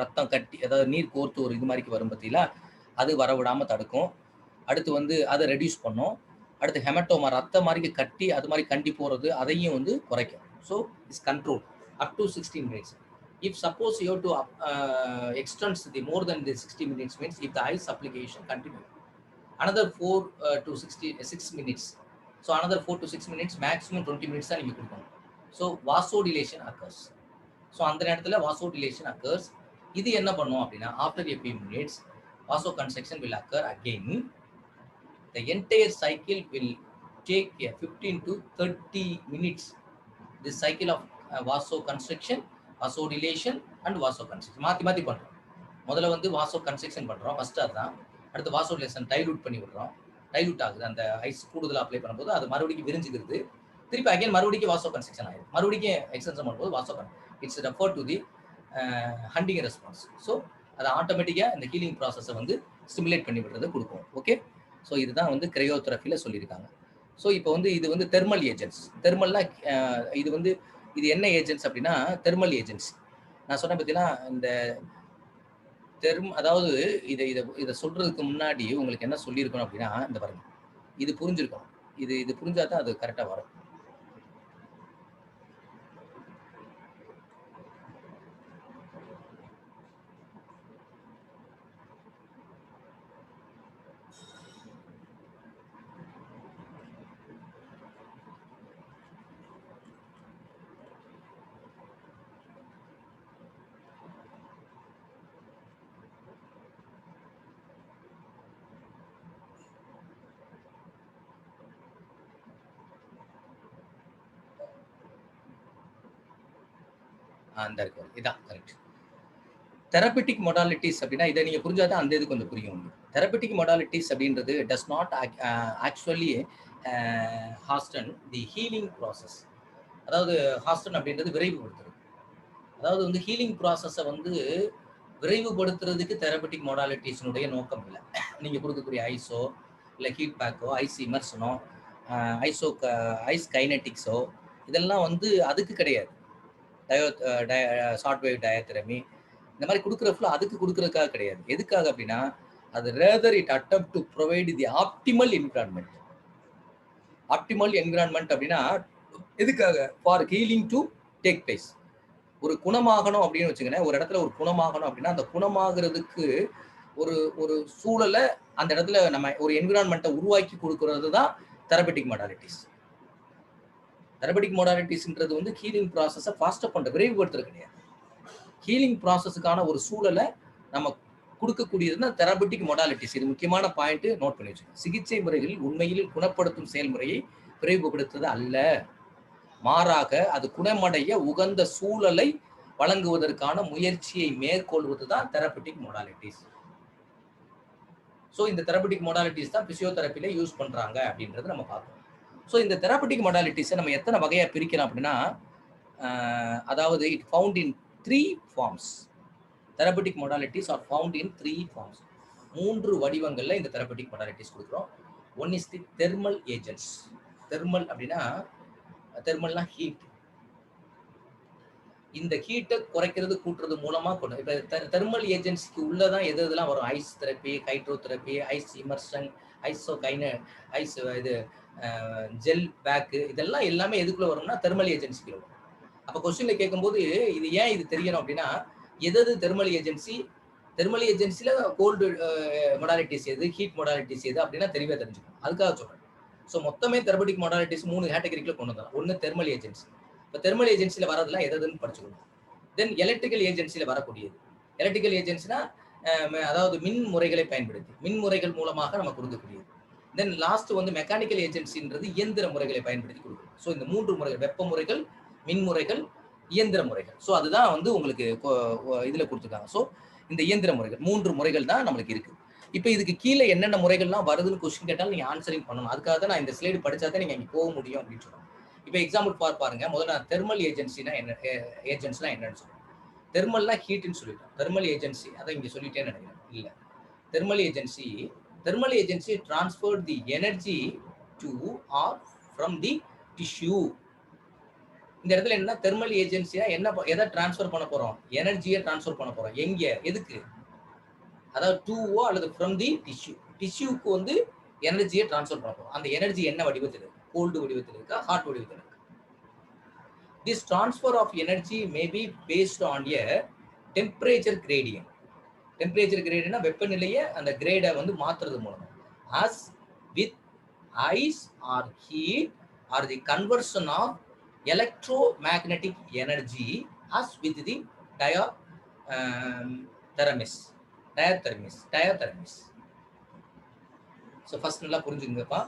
ரத்தம் கட்டி அதாவது நீர் கோர்த்து ஒரு இது மாதிரி வரும் பார்த்தீங்களா, அது வரவிடாமல் தடுக்கும். அடுத்து வந்து அதை ரெடியூஸ் பண்ணும். அடுத்து ஹெமட்டோமா ரத்தம் மாதிரி கட்டி அது மாதிரி கண்டி போகிறது அதையும் வந்து குறைக்கும். So it's control up to 16 minutes. If suppose you have to extend the more than the 60 minutes means if the ice application continue another 4 to 6 minutes, so another 4 to 6 minutes, maximum 20 minutes தான் நீங்க கொடுக்கணும். So vasodilation occurs. So அந்த நேரத்தில் vasodilation occurs. இது என்ன பண்ணும் அப்படின்னா after a few minutes vasoconstriction will occur again. The entire cycle will take a 15 to 30 minutes. This cycle of vasoconstriction, vasodilation and vasoconstriction மாத்தி பண்றோம். முதல்ல வந்து vasoconstriction பண்றோம், ஃபர்ஸ்ட் அதுதான். அடுத்து vasodilation டைலூட் பண்ணி விடுறோம், டைலூட் ஆகுது. அந்த ஐஸ் கூடுதலா அப்ளை பண்ணும்போது அது மறுபடியும் விரிஞ்சுக்கிறது. திருப்பி அகைன் மறுபடியும் vasoconstriction ஆயிடும். மறுபடியும் எக்ஸ்டென்ஷன் பண்ணும்போது it's refer to the hunting response. So அது ஆட்டோமேட்டிக்காக இந்த ஹீலிங் ப்ராசஸை வந்து ஸ்டிமுலேட் பண்ணி விடுறதை கொடுக்கும். ஓகே, ஸோ இதுதான் வந்து கிரையோதெரபியில் சொல்லியிருக்காங்க. ஸோ இப்போ வந்து இது வந்து தெர்மல் ஏஜென்ட்ஸ். தெர்மல்னா இது என்ன ஏஜென்ட்ஸ் அப்படின்னா தெர்மல் ஏஜென்ட்ஸ். நான் சொன்ன பார்த்தீங்கன்னா இந்த அதாவது இதை சொல்றதுக்கு முன்னாடி உங்களுக்கு என்ன சொல்லியிருக்கணும் அப்படின்னா இந்த பாருங்க, இது புரிஞ்சிருக்கணும். இது புரிஞ்சாதான் அது கரெக்டாக வரும். அந்த இருக்கு, இதான் கரெக்ட். தெரபிட்டிக் மொடாலிட்டிஸ் அப்படின்னா இதை நீங்க புரிஞ்சாதான் அந்த இது கொஞ்சம் புரியும். தெரபிட்டிக் மொடாலிட்டிஸ் அப்படின்றது does not actually hasten the healing process. அதாவது ஹாஸ்டன் அப்படின்றது விரைவுபடுத்துறது. அதாவது வந்து ஹீலிங் ப்ராசஸை வந்து விரைவுபடுத்துறதுக்கு தெரபிட்டிக் மொடாலிட்டிஸினுடைய நோக்கம் இல்லை. நீங்க கொடுக்கக்கூடிய ஐஸோ இல்லை ஹீட் பேக்கோ ஐஸ் இமர்சனோ ஐஸ் கைனெட்டிக்ஸோ இதெல்லாம் வந்து அதுக்கு கிடையாது. ஷார்ட் வேவ் டயத்தெரமி இந்த மாதிரி கொடுக்குறப்பல அதுக்கு கொடுக்குறதுக்காக கிடையாது. எதுக்காக அப்படின்னா அது rather it attempt to provide the optimal environment. Optimal environment அப்படின்னா எதுக்காக? For healing to take place. ஒரு குணமாகணும் அப்படின்னு வச்சுக்கோங்க, ஒரு இடத்துல ஒரு குணமாகணும் அப்படின்னா அந்த குணமாகிறதுக்கு ஒரு சூழலை அந்த இடத்துல நம்ம ஒரு என்விரான்மெண்ட்டை உருவாக்கி கொடுக்கறது தான் தெரபிட்டிக் மொடாலிட்டிஸ். தெரபிட்டிக் மொடாலிட்டிஸ்ன்றது வந்து ஹீலிங் ப்ராசஸை ஃபாஸ்டப் பண்ணுற விரைவுபடுத்துறது கிடையாது. ஹீலிங் ப்ராசஸுக்கான ஒரு சூழலை நம்ம கொடுக்கக்கூடியதுன்னா தெரபிட்டிக் மொடாலிட்டிஸ். இது முக்கியமான பாயிண்ட், நோட் பண்ணி வச்சுக்கோங்க. சிகிச்சை முறைகளில் உண்மையில் குணப்படுத்தும் செயல்முறையை விரைவுபடுத்துவது அல்ல, மாறாக அது குணமடைய உகந்த சூழலை வழங்குவதற்கான முயற்சியை மேற்கொள்வது தான் தெரபிட்டிக் மொடாலிட்டிஸ். ஸோ இந்த தெரபிட்டிக் மொடாலிட்டிஸ் தான் பிசியோதெரப்பில யூஸ் பண்றாங்க அப்படின்றது நம்ம பார்க்கணும். ஸோ இந்த தெரபிட்டிக் மொடாலிட்டிஸை நம்ம எத்தனை வகையாக பிரிக்கலாம் அப்படின்னா அதாவது it found in 3 forms. Therapeutic modalities are found in 3 forms. 3 வடிவங்களில் இந்த தெரபிட்டிக் மொடாலிட்டிஸ் கொடுக்குறோம். One is the thermal agents. Thermal அப்படின்னா தெர்மல்னா ஹீட். இந்த ஹீட்டை குறைக்கிறது கூட்டுறது மூலமா கொண்டு இப்போ தெர்மல் ஏஜென்சிக்கு உள்ளதான் எதெல்லாம் வரும்? Ice therapy, hydrotherapy, ice immersion, ice இது ஜெல் பேக்கு, இதெல்லாம் எல்லாமே எதுக்குள்ள வரும்னா தெர்மல் ஏஜென்சிக்கு வரும். அப்போ கொஸ்டின்ல கேட்கும்போது இது ஏன் இது தெரியணும் அப்படின்னா எது தெர்மல் ஏஜென்சி, தெர்மல் ஏஜென்சியில் கோல்டு மொடாலிட்டிஸ் எது, ஹீட் மொடாலிட்டிஸ் எது அப்படின்னா தெரியவே தெரிஞ்சுக்கணும். அதுக்காக சொல்கிறேன். ஸோ மொத்தமே தெரபட்டிக் மொடாலிட்டிஸ் 3 கேட்டகரிக்குள்ள கொண்டு வரலாம். ஒன்று தெர்மல் ஏஜென்சி. இப்போ தெர்மல் ஏஜென்சியில் வரதெல்லாம் எதுன்னு படிச்சுக்கணும். தென் எலக்ட்ரிக்கல் ஏஜென்சியில் வரக்கூடியது. எலக்ட்ரிக்கல் ஏஜென்சினா அதாவது மின் முறைகளை பயன்படுத்தி மின் முறைகள் மூலமாக நம்ம கொடுக்கக்கூடியது. தென் லாஸ்ட் வந்து மெக்கானிக்கல் ஏஜென்சின்றது இயந்திர முறைகளை பயன்படுத்தி கொடுக்கும். ஸோ இந்த 3 முறைகள், வெப்ப முறைகள், மின் முறைகள், இயந்திர முறைகள். ஸோ அதுதான் வந்து உங்களுக்கு இதில் கொடுத்துருக்காங்க. ஸோ இந்த இயந்திர முறைகள் 3 முறைகள் தான் நம்மளுக்கு இருக்கு. இப்போ இதுக்கு கீழே என்னென்ன முறைகள்லாம் வருதுன்னு கொஸ்டின் கேட்டாலும் நீங்கள் ஆன்சரிங் பண்ணணும். அதுக்காக தான் நான் இந்த ஸ்லைடு படிச்சா தான் நீங்கள் இங்கே போக முடியும் அப்படின்னு சொல்லுவாங்க. இப்போ எக்ஸாம்பிள் பாருங்க. முதல்ல நான் தெர்மல் ஏஜென்சினா என்ன, ஏஜென்ட்ஸ்னா என்னன்னு சொல்லுவேன். தெர்மல்னா ஹீட்னு சொல்லிட்டேன். தெர்மல் ஏஜென்சி அதை இங்கே சொல்லிட்டேன்னு நினைக்கிறேன். இல்லை, thermal agency transfer the energy to or from the tissue. இந்த இடத்துல என்ன தெர்மல் ஏஜென்சியா என்ன எதை டிரான்ஸ்ஃபர் பண்ண போறோம்? எனர்ஜியை டிரான்ஸ்ஃபர் பண்ண போறோம். எங்க, எதுக்கு? அதாவது டூவோ அல்லது ஃப்ரம் தி டிஷ்யூ. டிஷ்யூக்கு வந்து எனர்ஜியை டிரான்ஸ்ஃபர் பண்ண போறோம். அந்த எனர்ஜி என்ன வடிவத்தில் இருக்கு? கோல்டு வடிவத்தில் இருக்கா, ஹாட் வடிவத்தில் இருக்கு? This transfer of energy may be based on a temperature gradient. Temperature gradient வெப்பநிலையை அந்த கிரேடை வந்து மாத்துறது மூலம். As with ice or heat or the conversion of electromagnetic energy as with the diathermies. So first நல்லா புரிஞ்சுங்கப்பா.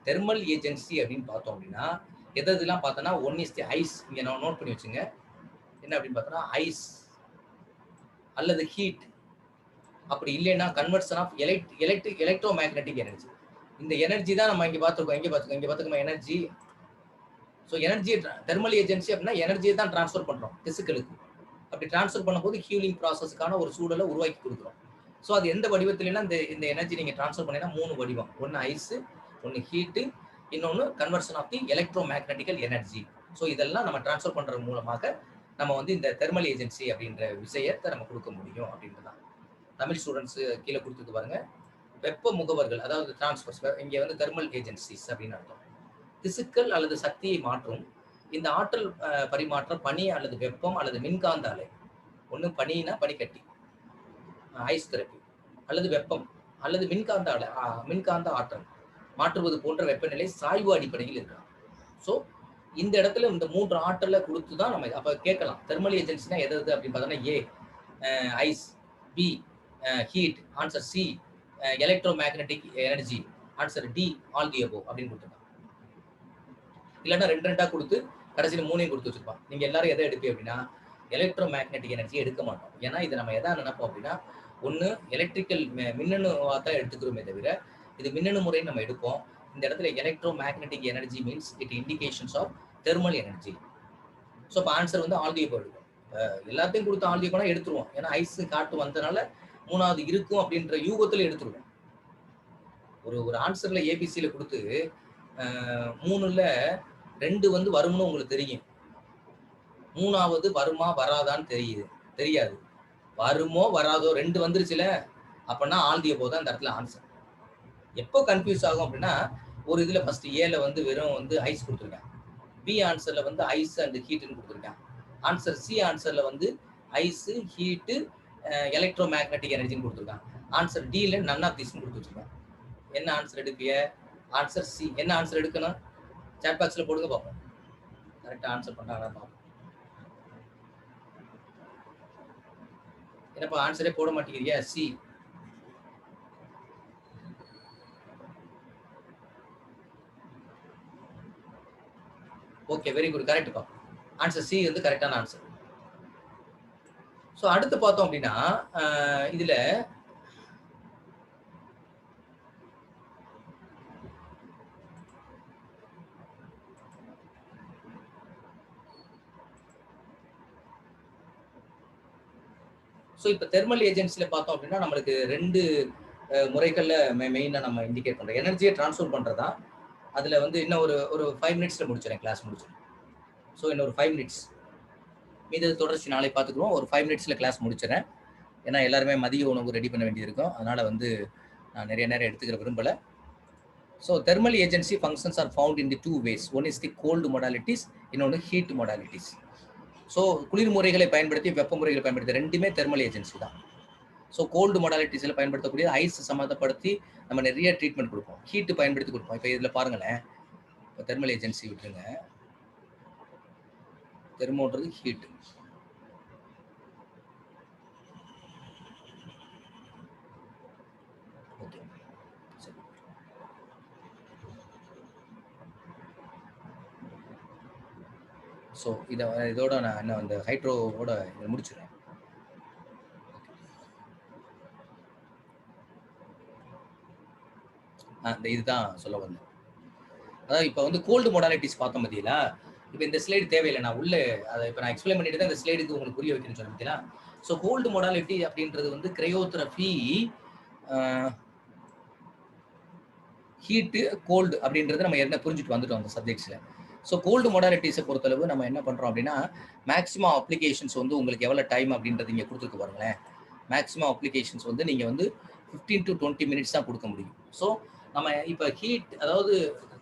Thermal agency அப்படின்னு பார்த்தோம் அப்படின்னா எதெல்லாம் பார்த்தோன்னா, ஒன் இஸ் தி ஐஸ். இங்கே நான் நோட் பண்ணி வச்சுங்க. என்ன அப்படின்னு பார்த்தோன்னா ஐஸ் அல்லது ஹீட். அப்படி இல்லைன்னா conversion of electro magnetic energy. இந்த எனர்ஜி தான் நம்ம இங்கே பார்த்துக்கோங்க energy. So energy thermal agency அப்படின்னா எனர்ஜியை தான் டிரான்ஸ்ஃபர் பண்ணுறோம் பிசிக்கலுக்கு. அப்படி டிரான்ஸ்ஃபர் பண்ணும்போது ஹீலிங் ப்ராசஸ்க்கான ஒரு சூழலை உருவாக்கி கொடுக்குறோம். ஸோ அது எந்த வடிவத்திலனா இந்த எனர்ஜி நீங்கள் டிரான்ஸ்ஃபர் பண்ணீங்கன்னா 3 வடிவம். ஒன்று ஐஸு, ஒன்று ஹீட்டு, இன்னொன்று conversion of the electromagnetical energy. So இதெல்லாம் நம்ம டிரான்ஸ்ஃபர் பண்ணுறது மூலமாக நம்ம வந்து இந்த தெர்மல் ஏஜென்சி அப்படின்ற விஷயத்தை நம்ம கொடுக்க முடியும் அப்படின்றதான். தமிழ் ஸ்டூடெண்ட்ஸு கீழே கொடுத்துட்டு பாருங்க. வெப்ப முகவர்கள், அதாவது டிரான்ஸ்ஃபர்ஸ், இங்கே வந்து தெர்மல் ஏஜென்சிஸ் அப்படின்னு அர்த்தம். பிசிக்கல் அல்லது சக்தியை மாற்றும் இந்த ஆற்றல் பரிமாற்றம் பனி அல்லது வெப்பம் அல்லது மின்காந்த அலை. ஒன்று பனினா பனிக்கட்டி, ஐஸ் தெரப்பி, அல்லது வெப்பம் அல்லது மின்காந்த ஆற்றல் மாற்றுவது போன்ற வெப்பநிலை சாய்வு அடிப்படையில் இருக்கலாம். ஸோ இந்த இடத்துல இந்த 3 ஆற்றலை கொடுத்து தான் நம்ம அப்போ கேட்கலாம். தெர்மல் ஏஜென்சினா எது அப்படின்னு பார்த்தோன்னா A ice, B heat, answer C electro magnetic energy, answer D all the above அப்படின்னு கொடுத்துருக்காங்க. இல்லைன்னா 2 கொடுத்து கடைசியில் 3 கொடுத்து வச்சிருப்பான். நீங்கள் எல்லாரும் எதை எடுப்பீங்க அப்படின்னா எலக்ட்ரோ மேக்னெட்டிக் எனர்ஜி எடுக்க மாட்டோம். ஏன்னா இதை நம்ம எதை நினைப்போம் அப்படின்னா ஒன்று எலக்ட்ரிக்கல் மின்னணுவாக தான் எடுத்துக்கிறோமே தவிர இது மின்னணு முறைன்னு நம்ம எடுப்போம். இந்த இடத்துல electro magnetic energy means it indications of thermal energy. So இப்போ ஆன்சர் வந்து ஆல் தி அபோவ் எடுக்கும். எல்லாத்தையும் கொடுத்து ஆல் தி அபோவ்னா எடுத்துருவோம். ஏன்னா ஐஸ் காட்டு வந்ததுனால 3வது இருக்கும் அப்படின்ற யூகத்தில் எடுத்துருவோம். ஒரு ஆன்சர்ல ஏபிசியில் கொடுத்து 3ல் 2 வந்து வரும்னு உங்களுக்கு தெரியும். 3வது வருமா வராதான்னு தெரியாது. வருமோ வராதோ 2 வந்துருச்சுல, அப்படின்னா ஆல் தி அபோவ் தான் இந்த இடத்துல ஆன்சர். எப்போ கன்ஃபியூஸ் ஆகும் அப்படின்னா ஒரு இதில் ஃபர்ஸ்ட் ஏல வந்து வெறும் வந்து ஐஸ் கொடுத்துருக்கேன், பி ஆன்சர்ல வந்து ஐஸ் அண்ட் ஹீட்டுன்னு கொடுத்துருக்கேன், ஆன்சர் சி ஆன்சர்ல வந்து ஐஸு ஹீட்டு எலக்ட்ரோ மேக்னெட்டிக் எனர்ஜின்னு கொடுத்துருக்காங்க, ஆன்சர் டியில் நன் ஆஃப் திஸ்ன்னு கொடுத்து வச்சுருக்காங்க. என்ன ஆன்சர் எடுப்பிய? Answer C. என்ன ஆன்சர் எடுக்கணும்? சாட் பாக்ஸில் போடுங்க பார்ப்போம். கரெக்டாக ஆன்சர் பண்ணுறாங்க பார்ப்போம். என்னப்பா ஆன்சரே போட மாட்டேங்கிறியா? சி. ஓகே, வெரி குட், கரெக்ட்ப்பா. ஆன்சர் சி வந்து கரெக்டான ஆன்சர். ஸோ அடுத்து பார்த்தோம் அப்படின்னா இதுல ஸோ இப்போ தெர்மல் ஏஜென்சியில் பார்த்தோம் அப்படின்னா நம்மளுக்கு 2 முறைகளில் மெயினாக நம்ம இண்டிகேட் பண்ணுறோம். எனர்ஜியை ட்ரான்ஸ்ஃபர் பண்ணுறதா, அதில் வந்து இன்னும் ஒரு 5 மினிட்ஸில் முடிச்சிடறேன், கிளாஸ் முடிச்சிடறேன். ஸோ இன்னும் ஒரு 5 மினிட்ஸ், மீது தொடர்ச்சி நாளை பார்த்துக்குவோம். ஒரு 5 மினிட்ஸில் கிளாஸ் முடிச்சிடறேன். ஏன்னா எல்லாருமே மதிய உணவு ரெடி பண்ண வேண்டியது இருக்கும். அதனால் வந்து நான் நிறைய நேரம் எடுத்துக்கிற விரும்பலை. So thermal agency functions are found in the 2 ways. One is the cold modalities, இன்னொன்று ஹீட் மொடாலிட்டிஸ். ஸோ குளிர் முறைகளை பயன்படுத்தி வெப்ப முறைகளை பயன்படுத்தி 2மே தெர்மல் ஏஜென்சி தான். ஸோ கோல்டு மொடாலிட்டிஸில் பயன்படுத்தக்கூடிய ஐஸ் சம்மந்தப்படுத்தி நம்ம நிறைய ட்ரீட்மெண்ட் கொடுப்போம், ஹீட்டு பயன்படுத்தி கொடுப்போம். இப்போ இதில் பாருங்களேன், இப்போ தெர்மல் ஏஜென்சி விட்டுருங்க, தெர்மோன்றது ஹீட். ஓகே, சரி. ஸோ இதோட நான் என்ன அந்த ஹைட்ரோவோட முடிச்சுடுறேன். இதுதான் சொல்ல வந்தேன். அதாவது இப்போ வந்து கோல்டு மொடாலிட்டிஸ் பார்த்தோம் பார்த்தீங்களா, இப்போ இந்த ஸ்லைடு தேவையில்லை, நான் உள்ள அதை இப்போ நான் எக்ஸ்பிளைன் பண்ணிட்டு தான் இந்த ஸ்லைடுக்கு உங்களுக்கு புரிய வைக்கணும்னு சொன்னேன் பார்த்தீங்களா. ஸோ கோல்டு மொடாலிட்டி அப்படின்றது வந்து கிரையோதெரபி, ஹீட்டு, கோல்டு அப்படின்றது நம்ம என்ன புரிஞ்சுட்டு வந்துட்டோம் அந்த சப்ஜெக்ட்ஸில். ஸோ கோல்டு மொடாலிட்டிஸை பொறுத்தளவு நம்ம என்ன பண்ணுறோம் அப்படின்னா, மேக்ஸிமம் அப்ளிகேஷன்ஸ் வந்து உங்களுக்கு எவ்வளோ டைம் அப்படின்றது இங்கே கொடுத்துருக்கு பாருங்களேன். மேக்ஸிமம் அப்ளிகேஷன்ஸ் வந்து நீங்கள் வந்து 15 to 20 மினிட்ஸ் தான் கொடுக்க முடியும். ஸோ நம்ம இப்போ ஹீட், அதாவது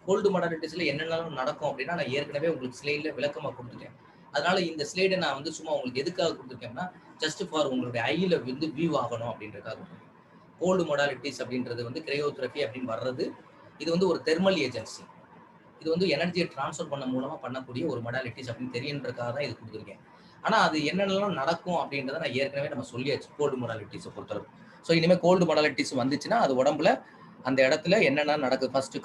கோல்டு மொடாலிட்டிஸில் என்னென்னாலும் நடக்கும் அப்படின்னா நான் ஏற்கனவே உங்களுக்கு ஸ்லைடில் விளக்கமாக கொடுத்துட்டேன். அதனால இந்த ஸ்லைடை நான் வந்து சும்மா உங்களுக்கு எதுக்காக கொடுத்துருக்கேன்னா, ஜஸ்ட் ஃபார் உங்களுடைய ஐயில் வந்து வியூ ஆகணும் அப்படின்றதுக்காக. கோல்டு மொடாலிட்டிஸ் அப்படின்றது வந்து கிரையோதெரபி அப்படின்னு வர்றது, இது வந்து ஒரு தெர்மல் ஏஜென்சி. இது வந்து எனர்ஜியை டிரான்ஸ்ஃபர் பண்ண மூலமாக பண்ணக்கூடிய ஒரு மொடாலிட்டிஸ் அப்படின்னு தெரியுன்றதுக்காக தான் இது கொடுத்துருக்கேன். ஆனால் அது என்னென்னலாம் நடக்கும் அப்படின்றத நான் ஏற்கனவே நம்ம சொல்லியாச்சு கோல்டு மொடாலிட்டிஸை பொறுத்தளவு. ஸோ இனிமேல் கோல்டு மொடாலிட்டிஸ் வந்துச்சுன்னா அது உடம்புல அந்த இடத்துல என்னென்ன நடக்குது, ஃபர்ஸ்ட்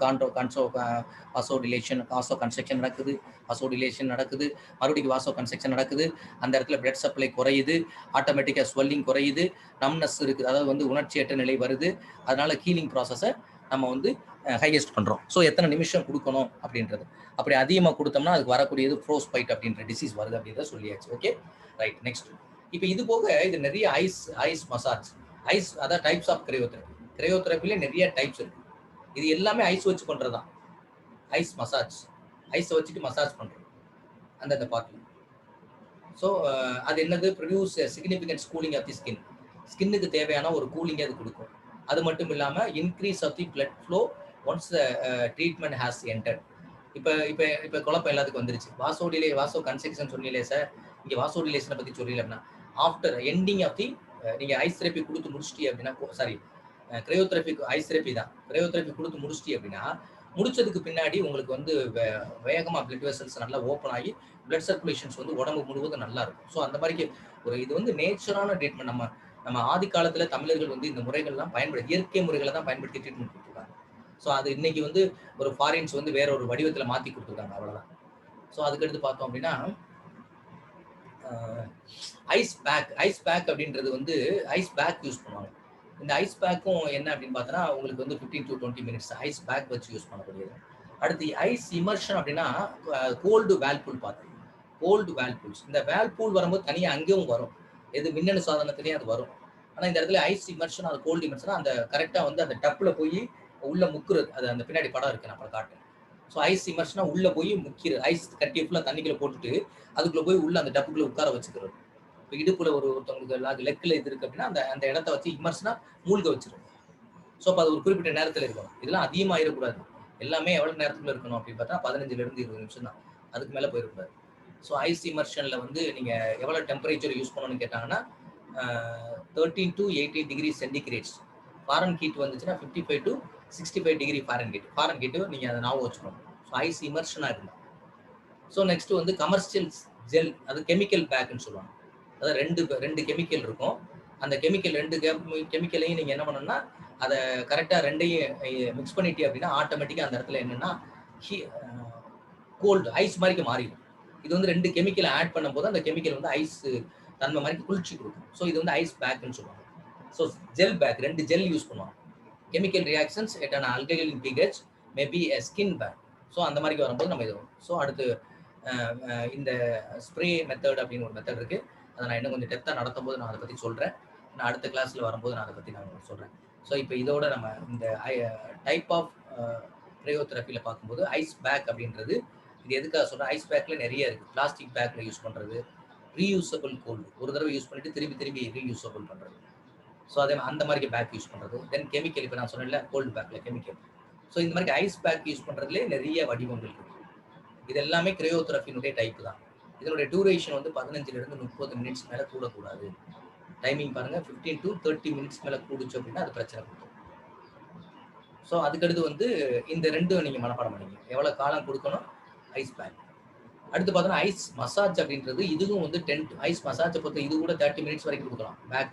வாசோ டிலேஷன், வாசோ கன்ஸ்ட்ரக்ஷன் நடக்குது, வாசோ டிலேஷன் நடக்குது, மறுபடியும் வாசோ கன்ஸ்ட்ரக்ஷன் நடக்குது, அந்த இடத்துல பிளட் சப்ளை குறையுது, ஆட்டோமேட்டிக்காக ஸ்வெல்லிங் குறையுது, நம்னஸ் இருக்குது, அதாவது வந்து உணர்ச்சியற்ற நிலை வருது. அதனால ஹீலிங் ப்ராசஸை நம்ம வந்து ஹையஸ்ட் பண்ணுறோம். ஸோ எத்தனை நிமிஷம் கொடுக்கணும் அப்படின்றது, அப்படி அதிகமாக கொடுத்தோம்னா அதுக்கு வரக்கூடியது ஃப்ரோஸ்பைட் அப்படின்ற டிசீஸ் வருது அப்படின்றத சொல்லியாச்சு. Okay, right. நெக்ஸ்ட், இப்போ இது போக இது நிறைய ஐஸ் மசாஜ், ஐஸ், அதாவது டைப்ஸ் ஆஃப் கிரையோதெரபி. கிரையோதெரபிலே நிறைய டைப்ஸ் இருக்கு. இது எல்லாமே ஐஸ் வச்சு பண்றது தான். ஐஸ் மசாஜ், ஐஸை வச்சுட்டு மசாஜ் பண்றது அந்த பார்ட்ல. ஸோ அது என்னது, produce significant cooling of the skin, ஸ்கின்னுக்கு தேவையான ஒரு கூலிங்கை அது கொடுக்கும். அது மட்டும் இல்லாமல் increase of the blood flow once the treatment has entered. இப்போ குழப்பம் எல்லாத்துக்கும் வந்துருச்சு. வாசோ கன்ஸ்ட்ரக்ஷன் சொன்னீங்களே சார், இங்கே வாசோ டிலேஷனை பற்றி சொல்லல அப்படின்னா, ஆஃப்டர் எண்டிங் ஆஃப் தி நீங்கள் ஐஸ் தெரப்பி கொடுத்து முடிச்சிட்டீங்க அப்படின்னா, சாரி கிரையோதெரபி ஐஸ் தெரப்பி தான், கிரையோதெரபி கொடுத்து முடிச்சிட்டீங்க அப்படின்னா, முடிச்சதுக்கு பின்னாடி உங்களுக்கு வந்து வேகமாக பிளட் வெசல்ஸ் நல்லா ஓப்பன் ஆகி பிளட் சர்க்குலேஷன்ஸ் வந்து உடம்பு முழுவதும் நல்லா இருக்கும். ஸோ அந்த மாதிரி ஒரு இது வந்து நேச்சுரான ட்ரீட்மெண்ட். நம்ம ஆதி காலத்தில் தமிழர்கள் வந்து இந்த முறைகள்லாம் இயற்கை முறைகளை தான் பயன்படுத்தி ட்ரீட்மெண்ட் கொடுத்துருக்காங்க. ஸோ அது இன்னைக்கு வந்து ஒரு ஃபாரின்ஸ் வந்து வேற ஒரு வடிவத்தில் மாற்றி கொடுத்துருக்காங்க, அவ்வளோதான். ஸோ அதுக்கடுத்து பார்த்தோம் அப்படின்னா ஐஸ் பேக் அப்படின்றது வந்து ஐஸ் பேக் யூஸ் பண்ணுவாங்க. இந்த ஐஸ் பேக்கும் என்ன அப்படின்னு பார்த்தோன்னா உங்களுக்கு வந்து 15 to 20 மினிட்ஸ் ஐஸ் பேக் வச்சு யூஸ் பண்ணக்கூடியது. அடுத்து ஐஸ் இமர்ஷன் அப்படின்னா கோல்டு வேல்பூல் பார்த்து, கோல்டு வேல்பூல்ஸ், இந்த வேல்பூல் வரும்போது தனியாக அங்கேயும் வரும், எது மின்னணு சாதனத்துலேயும் அது வரும். ஆனால் இந்த இடத்துல ஐஸ் இமர்ஷன், அது கோல்டு இமர்ஷன், அந்த கரெக்டாக வந்து அந்த டப்பில் போய் உள்ள முக்குறது, அது அந்த பின்னாடி படம் இருக்கு, நான் அப்புறம் காட்டுறேன். ஸோ ஐஸ் இமர்ஷனா உள்ள போய் முக்கிறது, ஐஸ் கட்டி ஃபுல்லாக தண்ணிக்குள்ள போட்டுட்டு அதுக்குள்ள போய் உள்ள அந்த டப்புக்குள்ள உட்கார வச்சுக்கிறது. இப்போ இடுப்புல ஒருத்தவங்களுக்கு லெக்கில் இது இருக்கு அப்படின்னா அந்த இடத்த வச்சு இமர்ஷனா மூழ்க வச்சிருக்கும். ஸோ அப்போ அது ஒரு குறிப்பிட்ட நேரத்தில் இருக்கணும். இதெல்லாம் அதிகமாக ஆயிடக்கூடாது. எல்லாமே எவ்வளோ நேரத்துக்குள்ள இருக்கணும் அப்படின்னு பார்த்தா 15 to 20 நிமிஷம் தான், அதுக்கு மேலே போயிடக்கூடாது. ஸோ ஐஸ் இமர்ஷனில் வந்து நீங்கள் எவ்வளோ டெம்பரேச்சர் யூஸ் பண்ணணும்னு கேட்டாங்கன்னா 13 to 18 டிகிரி சென்டிகிரேட்ஸ். ஃபாரன் ஹீட் வந்துச்சுன்னா 55 to 65 டிகிரி ஃபாரன் ஹீட்டு நீங்கள் அதை ஞாபகம் வச்சுக்கணும். ஸோ ஐஸ் இமர்ஷனாக இருந்தால். ஸோ நெக்ஸ்ட் வந்து கமர்ஷியல் ஜெல், அது கெமிக்கல் பேக்குன்னு சொல்லுவாங்க. அதாவது ரெண்டு கெமிக்கல் இருக்கும். அந்த ரெண்டு கெமிக்கலையும் நீங்கள் என்ன பண்ணணும்னா அதை கரெக்டாக ரெண்டையும் மிக்ஸ் பண்ணிட்டே அப்படின்னா ஆட்டோமேட்டிக்காக அந்த இடத்துல என்னென்னா கோல்டு ஐஸ் மாதிரி மாறிடும். இது வந்து ரெண்டு கெமிக்கலை ஆட் பண்ணும்போது அந்த கெமிக்கல் வந்து ஐஸ் தன்மை மாதிரி குளிர்ச்சி கொடுக்கும். ஸோ இது வந்து ஐஸ் பேக்குன்னு சொல்லுவாங்க. So gel pack, 2 gel use பண்ணுவாங்க. Chemical reactions at an alkyl pH may be a skin bag. So அந்த மாதிரி வரும்போது நம்ம இது. ஸோ அடுத்து இந்த ஸ்ப்ரே மெத்தட் அப்படின்னு ஒரு மெத்தட் இருக்குது. அதை நான் இன்னும் கொஞ்சம் டெப்த்தாக நடத்தும் போது நான் அதை பற்றி சொல்கிறேன். நான் அடுத்த கிளாஸில் வரும்போது நான் அதை பற்றி நான் சொல்கிறேன். ஸோ இப்போ இதோட நம்ம இந்த டைப் ஆஃப் கிரையோதெரபியில் பார்க்கும்போது ஐஸ் பேக் அப்படின்றது இது எதுக்காக சொல்கிறேன், ஐஸ் பேக்கில் நிறைய இருக்குது. பிளாஸ்டிக் பேக்கில் யூஸ் பண்ணுறது, ரீயூசபிள் கோல்டு, ஒரு தடவை யூஸ் பண்ணிவிட்டு திரும்பி ரீயூசபிள் பண்ணுறது. ஸோ அதே அந்த மாதிரி பேக் யூஸ் பண்ணுறது. தென் கெமிக்கல், இப்போ நான் சொன்னேன்ல கோல்டு பேக்கில் கெமிக்கல். ஸோ இந்த மாதிரி ஐஸ் பேக் யூஸ் பண்ணுறதுலேயே நிறைய வடிவங்கள் இருக்குது. இது எல்லாமே கிரையோதெரபியினுடைய டைப் தான். இதனுடைய டியூரேஷன் வந்து 15 to 30 மினிட்ஸ் மேலே கூடக்கூடாது. டைமிங் பாருங்க 15 to 30 மினிட்ஸ் மேலே கூடுச்சு அப்படின்னா அது பிரச்சனை கொடுக்கும். ஸோ அதுக்கடுத்து வந்து இந்த ரெண்டும் நீங்கள் மனப்பாடம் பண்ணிங்க. எவ்வளோ காலம் கொடுக்கணும், ஐஸ் பேக். அடுத்து பார்த்தோன்னா ஐஸ் மசாஜ் அப்படின்றது இதுவும் வந்து 10 ஐஸ் மசாஜை பொறுத்த இது கூட 30 மினிட்ஸ் வரைக்கும் கொடுக்கலாம் பேக்.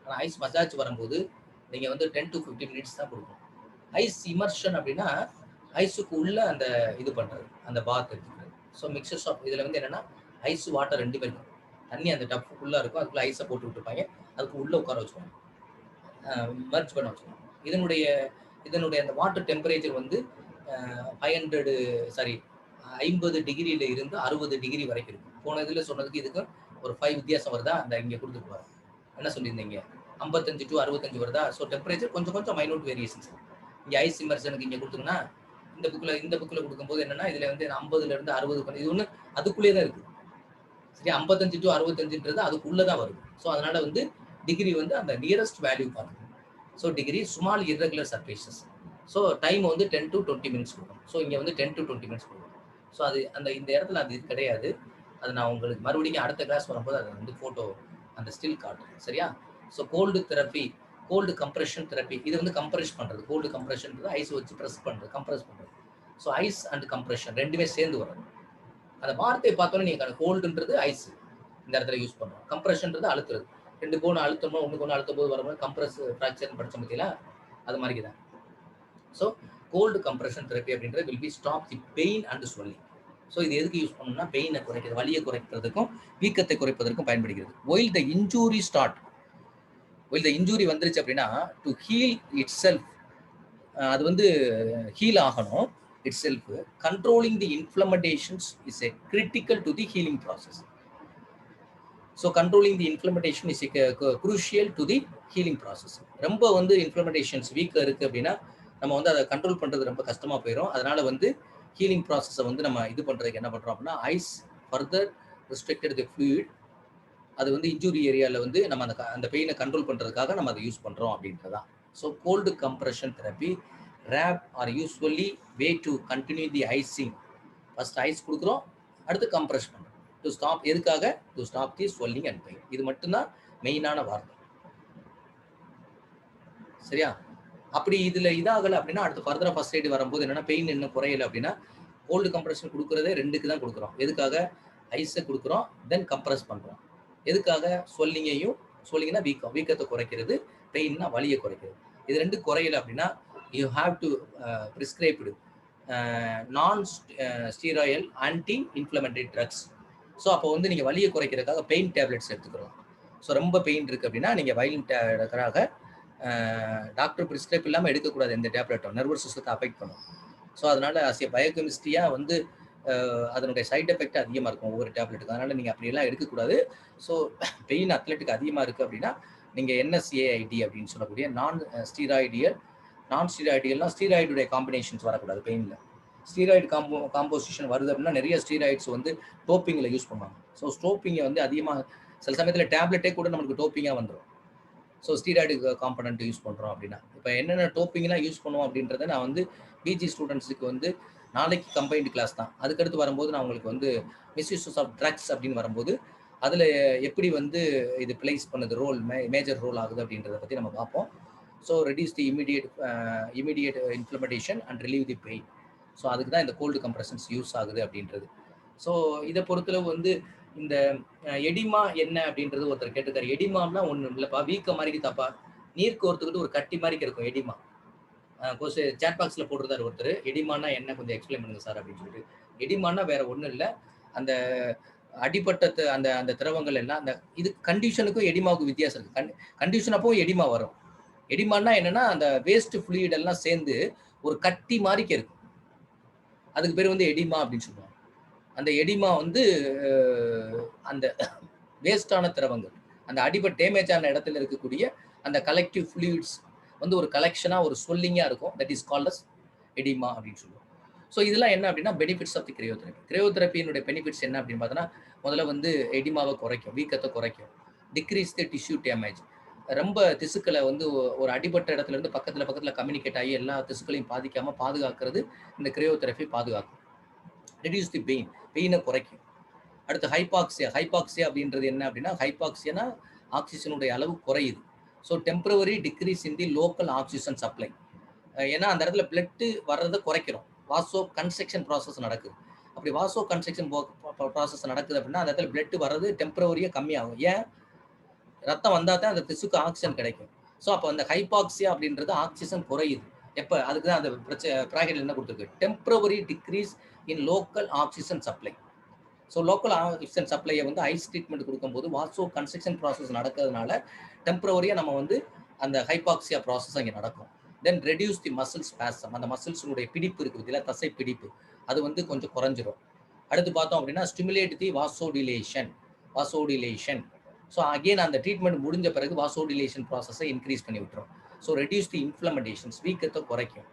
ஆனால் ஐஸ் மசாஜ் வரும்போது நீங்கள் வந்து 10 to 15 மினிட்ஸ் தான் கொடுக்கணும். ஐஸ் இமர்ஷன் அப்படின்னா ஐஸுக்கு உள்ள அந்த இது பண்ணுறது, அந்த பாத் எடுத்துக்கிறது. ஸோ மிக்சர்ஸ் ஆஃப் இதில் வந்து என்னென்னா ஐஸ் வாட்டர் ரெண்டுமே இருக்கும். தண்ணி அந்த டப்புக்குள்ளே இருக்கும், அதுக்குள்ளே ஐஸை போட்டு விட்டுருப்பாங்க, அதுக்கு உள்ளே உட்கார வச்சுருவாங்க, மர்ஜ் பண்ண வச்சுருவாங்க. இதனுடைய அந்த வாட்டர் டெம்பரேச்சர் வந்து 50 டிகிரியில இருந்து 60 டிகிரி வரைக்கும் இருக்கும். போன இதில் சொன்னதுக்கு இதுக்கு ஒரு 5 வித்தியாசம் வருதா, அந்த இங்கே கொடுத்துருப்பாரு. என்ன சொல்லியிருந்தீங்க, 55 to 65 வருதா. ஸோ டெம்பரேச்சர் கொஞ்சம் மைனூட் வேரியேஷன்ஸ். இங்கே ஐஸ் இமர்ஷனுக்கு இங்கே கொடுத்துங்கன்னா இந்த புக்கில் கொடுக்கும்போது என்னன்னா இதில் வந்து 50லேருந்து 60 இது ஒன்று அதுக்குள்ளே தான் இருக்குது. சரி, 55 to 65ன்றது அதுக்குள்ளே தான் வருது. ஸோ அதனால வந்து டிகிரி வந்து அந்த நியரஸ்ட் வேல்யூ பார்க்கணும். So degree small irregular surfaces. So time வந்து 10 to 20 மினிட்ஸ் கொடுக்கும். ஸோ இங்கே வந்து 10 to 20 மினிட்ஸ் கொடுக்கும். ஸோ அது இந்த இடத்துல அது கிடையாது. அது நான் உங்களுக்கு மறுபடியும் அடுத்த கிளாஸ் வரும்போது அதை வந்து ஃபோட்டோ அந்த ஸ்டில் காட்டுறேன். சரியா? So cold therapy, cold compression therapy, இது வந்து கம்ப்ரெஸ் பண்ணுறது. கோல்டு கம்ப்ரெஷன்றது ஐஸ் வச்சு ப்ரெஸ் பண்ணுறது, கம்ப்ரெஸ் பண்ணுறது. ஸோ ஐஸ் அண்ட் கம்ப்ரெஷன் ரெண்டுமே சேர்ந்து வரும். அந்த வார்த்தையை பார்த்தோன்னே நீங்கள் கோல்டுன்றது ஐஸ் இந்த இடத்துல யூஸ் பண்ணுறோம், கம்ப்ரெஷன்றது அழுத்துறது. 2 கோணம் அழுத்தணும், 1 கோணம் அழுத்தும் போது வரும்போது கம்ப்ரெஸ் ஃப்ராக்சர் படிச்ச பற்றியில அது மாதிரி தான். ஸோ கோல்டு கம்ப்ரெஷன் தெரப்பி அப்படின்றது will P stop the pain and swelling. So இது எதுக்கு யூஸ் பண்ணணும்னா பெயினை குறைக்கிறது, வலியை குறைக்கிறதுக்கும் வீக்கத்தை குறைப்பதற்கும் பயன்படுகிறது. While the injury start, while the injury வந்துருச்சு அப்படின்னா டு ஹீல் இட் செல்ஃப், அது வந்து ஹீல் ஆகணும் it self. Controlling the inflammations is a critical to the healing process. So controlling the inflammation is crucial to the healing process. ரொம்ப வந்து inflammations வீக்காக இருக்குது அப்படின்னா நம்ம வந்து அதை கண்ட்ரோல் பண்ணுறது ரொம்ப கஷ்டமாக போயிடும். அதனால வந்து ஹீலிங் ப்ராசஸை வந்து நம்ம இது பண்ணுறதுக்கு என்ன பண்ணுறோம் அப்படின்னா ice further restricted the fluid. அது வந்து இன்ஜூரி ஏரியாவில் வந்து நம்ம அந்த பெயினை கண்ட்ரோல் பண்ணுறதுக்காக நம்ம அதை யூஸ் பண்ணுறோம் அப்படின்றதான். So cold compression therapy wrap are usually way to continue the icing. First ice கொடுக்குறோம், அடுத்து கம்ப்ரெஸ் பண்ணுறோம். டு ஸ்டாப், எதுக்காக? To stop the swelling and pain. இது மட்டும்தான் மெயினான வார்த்தை. சரியா? அப்படி இதில் இதாகலை அப்படின்னா அடுத்து ஃபர்தராக ஃபர்ஸ்ட் எய்டு வரும்போது என்னென்னா பெயின் இன்னும் குறையலை அப்படின்னா கோல்டு கம்ப்ரெஷன் கொடுக்குறதே 2க்கு தான் கொடுக்குறோம். எதுக்காக? ஐஸை கொடுக்குறோம், தென் கம்ப்ரெஸ் பண்ணுறோம். எதுக்காக? ஸ்வெல்லிங்னா வீக்கத்தை குறைக்கிறது, பெயின்னா வலியை குறைக்கிறது. இது 2 குறையலை அப்படின்னா you have to prescribed non steroidal anti inflammatory drugs. So அப்போ வந்து நீங்கள் வலியை குறைக்கிறதுக்காக பெயின் டேப்லெட்ஸ் எடுத்துக்கிறோம். ஸோ ரொம்ப பெயின் இருக்குது அப்படின்னா நீங்கள் வயலின்காக டாக்டர் ப்ரிஸ்கிரைப் இல்லாமல் எடுக்கக்கூடாது எந்த டேப்லெட்டும், நர்வஸ் சிஸ்டத்தை அஃபெக்ட் பண்ணும். ஸோ அதனால் பயோகெமிஸ்ட்ரியாக வந்து அதனுடைய சைட் எஃபெக்ட் அதிகமாக இருக்கும் ஒவ்வொரு டேப்லெட்டுக்கு. அதனால் நீங்கள் அப்படியெல்லாம் எடுக்கக்கூடாது. ஸோ பெயின் அத்லெட்டுக்கு அதிகமாக இருக்குது அப்படின்னா நீங்கள் NSAID அப்படின்னு சொல்லக்கூடிய நான் ஸ்டீராய்டியல்னா ஸ்டீராய்டுடைய காம்பினேஷன்ஸ் வரக்கூடாது பெயினில். ஸ்டீராய்டு காம்போசிஷன் வருது அப்படின்னா நிறைய ஸ்டீராய்ட்ஸ் வந்து டோப்பிங்கில் யூஸ் பண்ணுவாங்க. ஸோ டோப்பிங்கை வந்து அதிகமாக சில சமயத்தில் டேப்லெட்டே கூட நம்மளுக்கு டோப்பிங்காக வந்துடும். ஸோ ஸ்டீராய்டு காம்பனண்ட் யூஸ் பண்ணுறோம் அப்படின்னா இப்போ என்னென்ன டோப்பிங்லாம் யூஸ் பண்ணுவோம் அப்படின்றத நான் வந்து பிஜி ஸ்டூடெண்ட்ஸுக்கு வந்து நாளைக்கு கம்பைன்டு கிளாஸ் தான். அதுக்கடுத்து வரும்போது நான் உங்களுக்கு வந்து மிஸ்யூசஸ் ஆஃப் ட்ரக்ஸ் அப்படின்னு வரும்போது அதில் எப்படி வந்து இது பிளேஸ் பண்ணுது ரோல் மேஜர் ரோல் ஆகுது அப்படின்றத பற்றி நம்ம பார்ப்போம். So reduce the immediate inflammation and relieve the pain. So அதுக்கு தான் இந்த கோல்டு கம்ப்ரெஷன்ஸ் யூஸ் ஆகுது அப்படின்றது. ஸோ இதை பொறுத்தளவு வந்து இந்த எடிமா என்ன அப்படின்றது ஒருத்தர் கேட்டிருக்காரு. எடிமான்னா ஒன்றும் இல்லைப்பா, வீக்க மாதிரி தப்பா நீர் கோர்த்துக்கிட்டு ஒரு கட்டி மாதிரி இருக்கும் எடிமா. சேட் பாக்ஸில் போட்டிருந்தாரு ஒருத்தர், எடிமானா என்ன கொஞ்சம் எக்ஸ்பிளைன் பண்ணுங்க சார் அப்படின்னு சொல்லிட்டு. எடிமானா வேற ஒன்றும் இல்லை, அந்த அடிப்பட்ட அந்த திரவங்கள் எல்லாம் அந்த இது கண்டிஷனுக்கும் எடிமாவுக்கும் வித்தியாசம் இருக்கு. கண்டிஷன் அப்போ எடிமா வரும். எடிமானா என்னன்னா அந்த வேஸ்ட் ஃப்ளூயிட் எல்லாம் சேர்ந்து ஒரு கட்டி மாதிரி இருக்கும், அதுக்கு பேர் வந்து எடிமா அப்படின்னு சொல்லுவாங்க. அந்த எடிமா வந்து அந்த வேஸ்டான திரவங்கள், அந்த அடிபட் டேமேஜ் ஆன இடத்துல இருக்கக்கூடிய அந்த கலெக்டிவ் ஃப்ளூயிட்ஸ் வந்து ஒரு கலெக்ஷனாக ஒரு ஸ்வெல்லிங்காக இருக்கும். That is called as oedema அப்படின்னு சொல்லுவோம். ஸோ இதெல்லாம் என்ன அப்படின்னா பெனிஃபிட்ஸ் ஆஃப் தி கிரையோதெரப்பி. கிரையோதெரப்பியினுடைய பெனிஃபிட்ஸ் என்ன அப்படின்னு பார்த்தோன்னா முதல்ல வந்து எடிமாவை குறைக்கும், வீக்கத்தை குறைக்கும், டிக்ரீஸ் தி டிஷ்யூ டேமேஜ். ரொம்ப திசுக்களை வந்து ஒரு அடிபட்ட இடத்துல இருந்து பக்கத்தில் கம்யூனிகேட் ஆகி எல்லா திசுக்களையும் பாதிக்காமல் பாதுகாக்கிறது இந்த கிரையோதெரப்பி பாதுகாக்கும். ரெடியூஸ் தி பெயினை குறைக்கும். அடுத்து ஹைபாக்சியா அப்படின்றது என்ன அப்படின்னா ஹைபாக்சியானா ஆக்சிஜனுடைய அளவு குறையுது. ஸோ டெம்பரவரி டிக்ரீஸ் இன் தி லோக்கல் ஆக்சிஜன் சப்ளை. ஏன்னா அந்த இடத்துல பிளட் வர்றதை குறைக்கிறோம். வாசோ கன்ஸ்ட்ரக்ஷன் ப்ராசஸ் நடக்குது. அப்படி வாசோ கன்ஸ்ட்ரக்ஷன் ப்ராசஸ் நடக்குது அப்படின்னா அந்த இடத்துல பிளட் வர்றது டெம்பரவரியாக கம்மியாகும். ஏன்? ரத்தம் வந்தால் தான் அந்த திசுக்கு ஆக்சிஜன் கிடைக்கும். ஸோ அப்போ அந்த ஹைபாக்சியா அப்படின்றது ஆக்சிஜன் குறையுது. எப்போ? அதுக்கு தான் அந்த ப்ராக்கெட்ல என்ன கொடுத்துருக்கு? Temporary decrease in local oxygen supply. So local oxygen சப்ளையை வந்து ஐஸ் ட்ரீட்மெண்ட் கொடுக்கும்போது வாசோ கன்ஸ்ட்ரக்ஷன் ப்ராசஸ் நடக்கிறதுனால டெம்பரவரியாக நம்ம வந்து அந்த ஹைபாக்சியா ப்ராசஸ் அங்கே நடக்கும். தென் ரெடியூஸ் தி மசில் ஸ்பாசம். அந்த மசில்ஸுடைய பிடிப்பு இருக்குது இல்லை, தசை பிடிப்பு, அது வந்து கொஞ்சம் குறைஞ்சிரும். அடுத்து பார்த்தோம் அப்படின்னா ஸ்டிமுலேட் தி வாசோடிலேஷன். ஸோ அகெயின் அந்த ட்ரீட்மெண்ட் முடிஞ்ச பிறகு வாசோடிலேஷன் ப்ராசஸை இன்க்ரீஸ் பண்ணி விட்டுரும். ஸோ ரெடியூஸ் தி இன்ஃப்ளமெண்டேஷன்ஸ், வீக்கத்தை குறைக்கும்.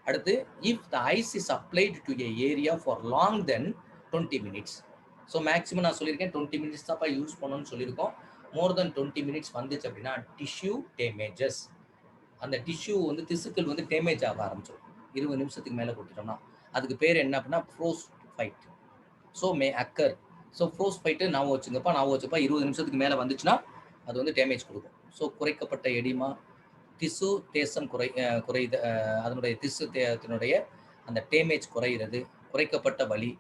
அடுத்து if the ice is applied to a area for long then 20 minutes. So maximum நான் சொல்லியிருக்கேன் 20 மினிட்ஸ் தான்ப்பா யூஸ் பண்ணணும்னு சொல்லியிருக்கோம். மோர் தென் 20 மினிட்ஸ் வந்துச்சு அப்படின்னா டிஷ்யூ டேமேஜஸ். அந்த டிஷ்யூ வந்து திசுக்கள் வந்து டேமேஜ் ஆக ஆரம்பிச்சிடும். 20 நிமிஷத்துக்கு மேலே கொடுத்துட்டோம்னா அதுக்கு பேர் என்ன அப்படின்னா ஃப்ரோஸ்ட் ஃபைட். ஸோ மே அக்கர். ஸோ ஃப்ரோஸ்ட் ஃபைட்டு ஞாபகம் வச்சுங்கப்பா, 20 நிமிஷத்துக்கு மேலே வந்துச்சுன்னா அது வந்து டேமேஜ் கொடுக்கும். ஸோ குறைக்கப்பட்ட எடிமா, திசு தேசம் குறையுது, அதனுடைய திசு தேசத்தினுடைய அந்த டேமேஜ் குறைகிறது. குறைக்கப்பட்ட வலி,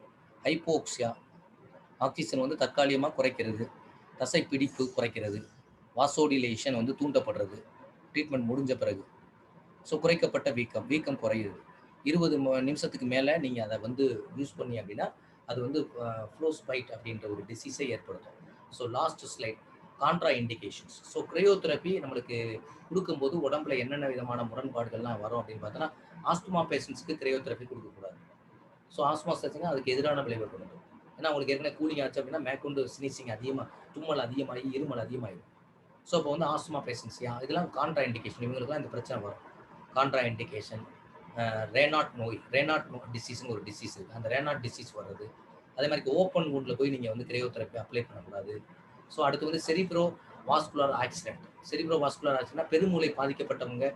ஹைப்போக்சியா, ஆக்சிஜன் வந்து தற்காலிகமாக குறைக்கிறது, தசை பிடிப்பு குறைக்கிறது, வாசோடிலேஷன் வந்து தூண்டப்படுறது ட்ரீட்மெண்ட் முடிஞ்ச பிறகு. ஸோ குறைக்கப்பட்ட வீக்கம் குறையுது. 20 நிமிஷத்துக்கு மேலே நீங்கள் அதை வந்து யூஸ் பண்ணி அப்படின்னா அது வந்து ஃப்ளோஸ்பைட் அப்படின்ற ஒரு டிசீஸை ஏற்படுத்தும். So last slide, contraindications. So cryotherapy நம்மளுக்கு கொடுக்கும்போது உடம்புல என்னென்ன விதமான முரண்பாடுகள்லாம் வரும் அப்படின்னு பார்த்தோன்னா, ஆஸ்துமா பேஷண்ட்ஸ்க்கு கிரையோதெரப்பி கொடுக்கக்கூடாது. ஸோ ஆஸ்துமா பேஷண்ட்ஸ்க்கு அதுக்கு எதிரான விளைவு கொடுக்கும். ஏன்னா அவங்களுக்கு ஏற்கனவே கூலிங் ஆச்சு அப்படின்னா மேற்கொண்டு ஸ்னீசிங் அதிகமாக, தும்மல் அதிகமாகி இருமல் அதிகமாகிடும். ஸோ இப்போ வந்து ஆஸ்துமா பேஷண்ட்ஸ் இதெல்லாம் கான்ட்ரா இண்டிகேஷன், இவங்களுக்குலாம் இந்த பிரச்சனை வரும். கான்ட்ரா இண்டிகேஷன், ரேனாட் டிசீஸ்னு ஒரு டிசீஸ் இருக்குது, அந்த ரேனாட் டிசீஸ் வர்றது. அதே மாதிரி ஓப்பன் வூண்டில் போய் நீங்கள் வந்து கிரையோதெரப்பி அப்ளை பண்ணக்கூடாது. ஸோ அடுத்து வந்து செரிப்ரோ வாஸ்குலர் ஆக்சிடென்ட் பெருமூளை பாதிக்கப்பட்டவங்க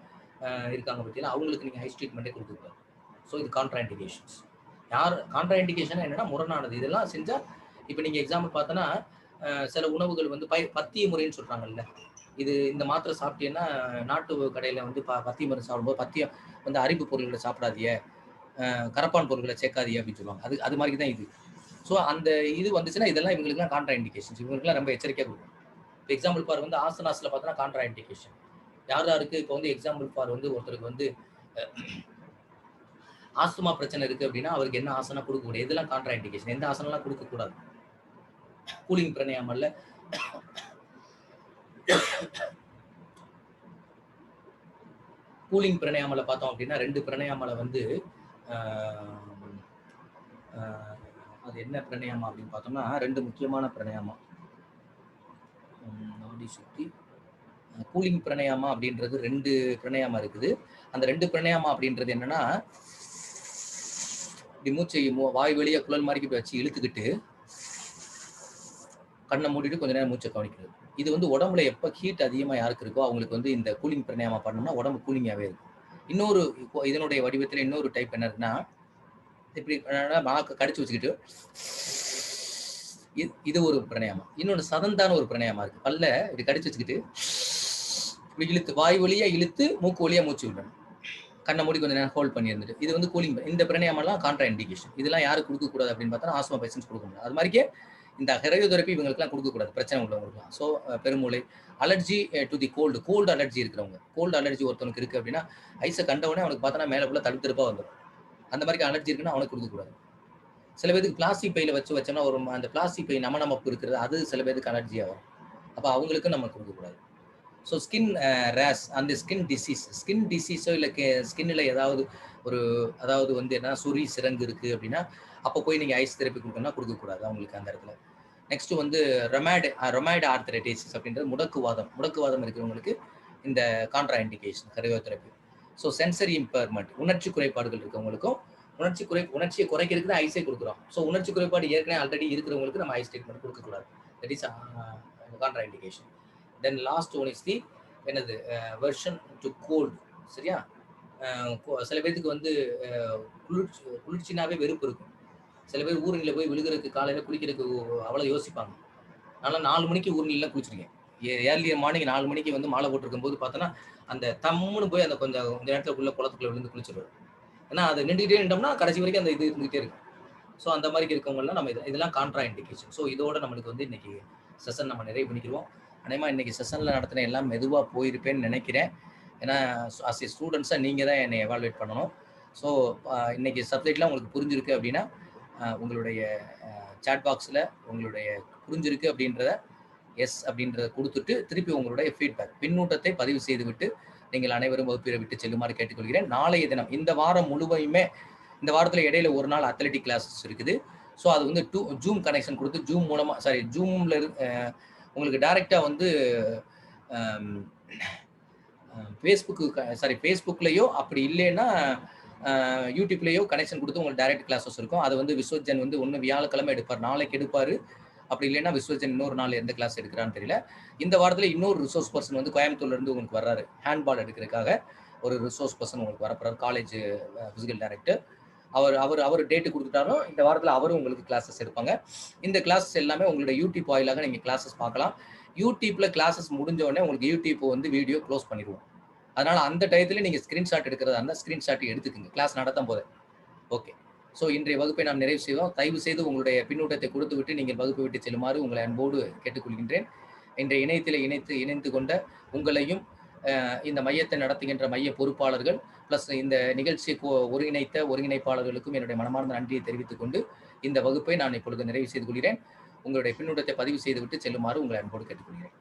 இருக்காங்க பார்த்தீங்கன்னா அவங்களுக்கு நீங்கள் ஐஸ் ட்ரீட்மெண்ட்டே கொடுக்கக்கூடாது. ஸோ இது கான்ட்ரா இண்டிகேஷன்ஸ். கான்ட்ரா இண்டிகேஷன் என்னன்னா முரணானது. இதெல்லாம் செஞ்சால் இப்போ நீங்கள் எக்ஸாம்பிள் பார்த்தோன்னா சில உணவுகள் வந்து பத்திய முறைன்னு சொல்கிறாங்கல்ல, இது இந்த மாத்திரை சாப்பிட்டீங்கன்னா நாட்டு கடையில் வந்து பத்திய மருந்து சாப்பிடும்போது பத்தியம் வந்து அரிப்பு பொருள்களை சாப்பிடாதீங்க, கரப்பான் பொருட்களை சேர்க்காதீங்க அப்படின்னு சொல்லுவாங்க. அது மாதிரி தான் இது. ஸோ அந்த இது வந்துச்சுன்னா இதெல்லாம் இவங்களுக்குலாம் கான்ட்ரா இண்டிகேஷன்ஸ். இவங்களுக்குலாம் ரொம்ப எச்சரிக்கையாக கொடுக்கும். இப்போ எக்ஸாம்பிள் ஃபார் வந்து ஆசனாஸில் பார்த்தோன்னா கான்ட்ரா இண்டிகேஷன் யாருக்கு இப்போ வந்து எக்ஸாம்பிள் ஃபார் வந்து ஒருத்தருக்கு வந்து ஆஸ்துமா பிரச்சனை இருக்குது அப்படின்னா அவருக்கு என்ன ஆசனா கொடுக்கக்கூடாது, இதெல்லாம் கான்ட்ரா இண்டிகேஷன். எந்த ஆசனம்லாம் கொடுக்கக்கூடாது? கூலிங் பிராணாயாமல்ல கூலிங் பிராணாயாமல பார்த்தோம் அப்படின்னா 2 பிராணாயாமல வந்து அது என்ன பிராணாயாமம் அப்படின்னு பார்த்தோம்னா 2 முக்கியமான பிராணாயாமம். நாடி சுத்தி கூலிங் பிராணாயாமா அப்படின்றது 2 பிராணாயாமம் இருக்குது. அந்த 2 பிராணாயாமம் அப்படின்றது என்னன்னா, இப்படி மூச்சை வாய் வெளியே குழல் மாதிரி வச்சு இழுத்துக்கிட்டு கண்ணை மூடிட்டு கொஞ்ச நேரம் மூச்சை கவனிக்கிறது. இது வந்து உடம்புல எப்போ ஹீட் அதிகமாக யாருக்கு இருக்கோ அவங்களுக்கு வந்து இந்த கூலிங் பிராணாயாமா பண்ணோம்னா உடம்பு கூலிங்காகவே இருக்கும். இன்னொரு இதனுடைய வடிவத்தில் இன்னொரு டைப் என்ன இருக்குன்னா, இப்படி நாக்கு கடிச்சு வச்சுக்கிட்டு இது ஒரு பிராணாயாமம். இன்னொன்று சதந்தான ஒரு பிராணாயாமம் இருக்கு. பல்ல இப்படி கடிச்சு வச்சுக்கிட்டு இப்படி இழுத்து வாய் வழியா இழுத்து மூக்கு வழியா மூச்சு விடணும். கண்ணை மூடி கொஞ்சம் நேரம் ஹோல்ட் பண்ணி இருந்துட்டு இது வந்து கூலிங். இந்த பிராணாயாமம்லாம் கான்ட்ரா இண்டிகேஷன். இதெல்லாம் யாருக்கு கொடுக்கக்கூடாது அப்படின்னு பார்த்தா ஆஸ்துமா பேஷண்ட்ஸ் கொடுக்க முடியாது. அது மாதிரியே இந்த கிரையோதெரப்பி இவங்களுக்குலாம் கொடுக்கக்கூடாது, பிரச்சனை உள்ளவங்களுக்குலாம். ஸோ பெருமூளை allergy to the cold allergy இருக்கிறவங்க, கோல்டு அலர்ஜி ஒருத்தனுக்கு இருக்குது அப்படின்னா ஐஸை கண்டவுடனே அவனுக்கு பார்த்தோன்னா மேலே ஃபுல்லாக தடுத்துருப்பா வந்துடும். அந்த மாதிரி அலர்ஜி இருக்குன்னா அவனுக்கு கொடுக்கக்கூடாது. சில பேருக்கு பிளாஸ்டிக் பையில் வச்சோம்னா ஒரு அந்த பிளாஸ்டிக் பை நமப்பு இருக்கிறது, அது சில பேருக்கு அலர்ஜி ஆகும். அப்போ அவங்களுக்கும் நம்ம கொடுக்கக்கூடாது. ஸோ ஸ்கின் ரேஷ், அந்த ஸ்கின் டிசீஸோ இல்லை ஸ்கின்னில் ஏதாவது அதாவது வந்து என்ன சுரி சிறங்கு இருக்குது அப்படின்னா அப்போ போய் நீங்கள் ஐஸ் தெரப்பி கொடுக்கணும்னா கொடுக்கக்கூடாது அவங்களுக்கு அந்த இடத்துல. நெக்ஸ்ட் வந்து ரொமைடு ஆர்த்ரைட்டிஸ் அப்படின்றது முடக்குவாதம் இருக்கிறவங்களுக்கு இந்த contra indication கிரையோதெரப்பி. So sensory impairment, உணர்ச்சி குறைபாடுகள் இருக்கவங்களுக்கும் உணர்ச்சியை குறைக்கிறதுக்கு தான் ஐஸே கொடுக்குறோம். ஸோ உணர்ச்சி குறைபாடு ஏற்கனவே ஆல்ரெடி இருக்கிறவங்களுக்கு நம்ம ஐஸ் ட்ரீட்மெண்ட் கொடுக்கக்கூடாது. That is contra indication. Then last one is தி என்னது வெர்ஷன் டு கோல்டு. சரியா? சில பேருக்கு வந்து குளிர்ச்சினாவே வெறுப்பு இருக்கும். சில பேர் ஊரில் போய் விழுகிறதுக்கு காலையில் குளிக்கிறதுக்கு அவ்வளோ யோசிப்பாங்க. அதனால் 4 மணிக்கு ஊரில் குளிச்சிருக்கேன். ஏர்லி மார்னிங் 4 மணிக்கு வந்து மாலை போட்டிருக்கும் போது பார்த்தோன்னா அந்த தம்முன்னு போய் அந்த கொஞ்சம் நேரத்துக்குள்ள குளத்துக்குள்ள விழுந்து குளிச்சிருவாரு. ஏன்னா அது நின்றுகிட்டே நின்றோம்னா கடைசி வரைக்கும் அந்த இது இருந்துகிட்டே இருக்கும். ஸோ அந்த மாதிரி இருக்கவங்கலாம் நம்ம இதெல்லாம் கான்ட்ரா இண்டிகேஷன். ஸோ இதோட நம்மளுக்கு வந்து இன்னைக்கு செஷன் நம்ம நிறைவு பண்ணிக்கிறோம். அநேகமா இன்னைக்கு செஷன்ல நடத்தின எல்லாம் மெதுவா போயிருப்பேன்னு நினைக்கிறேன். ஏன்னா ஆஸ் ஏ ஸ்டூடெண்ட்ஸா நீங்க தான் என்னை எவாலுவேட் பண்ணணும். ஸோ இன்னைக்கு சப்ஜெக்ட்லாம் உங்களுக்கு புரிஞ்சிருக்கு அப்படின்னா உங்களுடைய சாட் பாக்ஸில் உங்களுடைய புரிஞ்சிருக்கு அப்படின்றத எஸ் அப்படின்றத கொடுத்துட்டு திருப்பி உங்களுடைய ஃபீட்பேக் பின்னூட்டத்தை பதிவு செய்துவிட்டு நீங்கள் அனைவரும் வகுப்பை விட்டு செல்லுமாறு கேட்டுக்கொள்கிறேன். நாளைய தினம் இந்த வாரம் முழுமையுமே இந்த வாரத்தில் இடையில ஒரு நாள் அத்லெட்டிக் கிளாஸஸ் இருக்குது. ஸோ அது வந்து ஜூம் கனெக்ஷன் கொடுத்து ஜூம் மூலமாக ஜூமில் உங்களுக்கு டைரெக்டாக வந்து ஃபேஸ்புக்லேயோ அப்படி இல்லைன்னா யூடியூப்லேயோ கனெக்ஷன் கொடுத்து உங்களுக்கு டைரக்ட் கிளாஸஸ் இருக்கும். அது வந்து விஸ்வஜன் வந்து ஒன்று வியாழக்கிழமை எடுப்பார், நாளைக்கு எடுப்பார். அப்படி இல்லைன்னா விஸ்வஜன் இன்னொரு நாள் எந்த கிளாஸ் எடுக்கிறான்னு தெரியல. இந்த வாரத்தில் இன்னொரு ரிசோர்ஸ் பர்சன் வந்து கோயம்புத்தூர்லேருந்து உங்களுக்கு வர்றாரு, ஹேண்ட்பால் எடுக்கிறதுக்காக ஒரு ரிசோர்ஸ் பர்சன் உங்களுக்கு வரப்போறாரு, காலேஜ் ஃபிசிக்கல் டைரக்டர். அவர் டேட்டு கொடுத்துட்டாலும் இந்த வாரத்தில் அவரும் உங்களுக்கு கிளாஸஸ் எடுப்பாங்க. இந்த கிளாஸஸ் எல்லாமே உங்களுடைய யூடியூப் வாயிலாக நீங்கள் கிளாஸஸ் பார்க்கலாம். யூடியூப்பில் கிளாஸஸ் முடிஞ்ச உடனே உங்களுக்கு யூடியூப் வந்து வீடியோ க்ளோஸ் பண்ணிடுவோம். அதனால் அந்த டயத்தில் நீங்கள் ஸ்க்ரீன்ஷாட் எடுக்கிறதா இருந்தால் ஸ்க்ரீன்ஷாட் எடுத்துக்கோங்க கிளாஸ் நடத்தும் போது. ஓகே, ஸோ இன்றைய வகுப்பை நாம் நிறைவு செய்வோம். தயவு செய்து உங்களுடைய பின்னூட்டத்தை கொடுத்து விட்டு நீங்கள் வகுப்பை விட்டு செல்லுமாறு உங்களை அன்போடு கேட்டுக்கொள்கின்றேன். இன்றைய இணையத்தில் இணைந்து கொண்ட உங்களையும் இந்த மையத்தை நடத்துகின்ற மைய பொறுப்பாளர்கள் ப்ளஸ் இந்த நிகழ்ச்சியை ஒருங்கிணைப்பாளர்களுக்கும் என்னுடைய மனமார்ந்த நன்றியை தெரிவித்துக் கொண்டு இந்த வகுப்பை நான் இப்பொழுது நிறைவு செய்து கொள்கிறேன். உங்களுடைய பின்னூட்டத்தை பதிவு செய்துவிட்டு செல்லுமாறு உங்களை அன்போடு கேட்டுக்கொள்கிறேன்.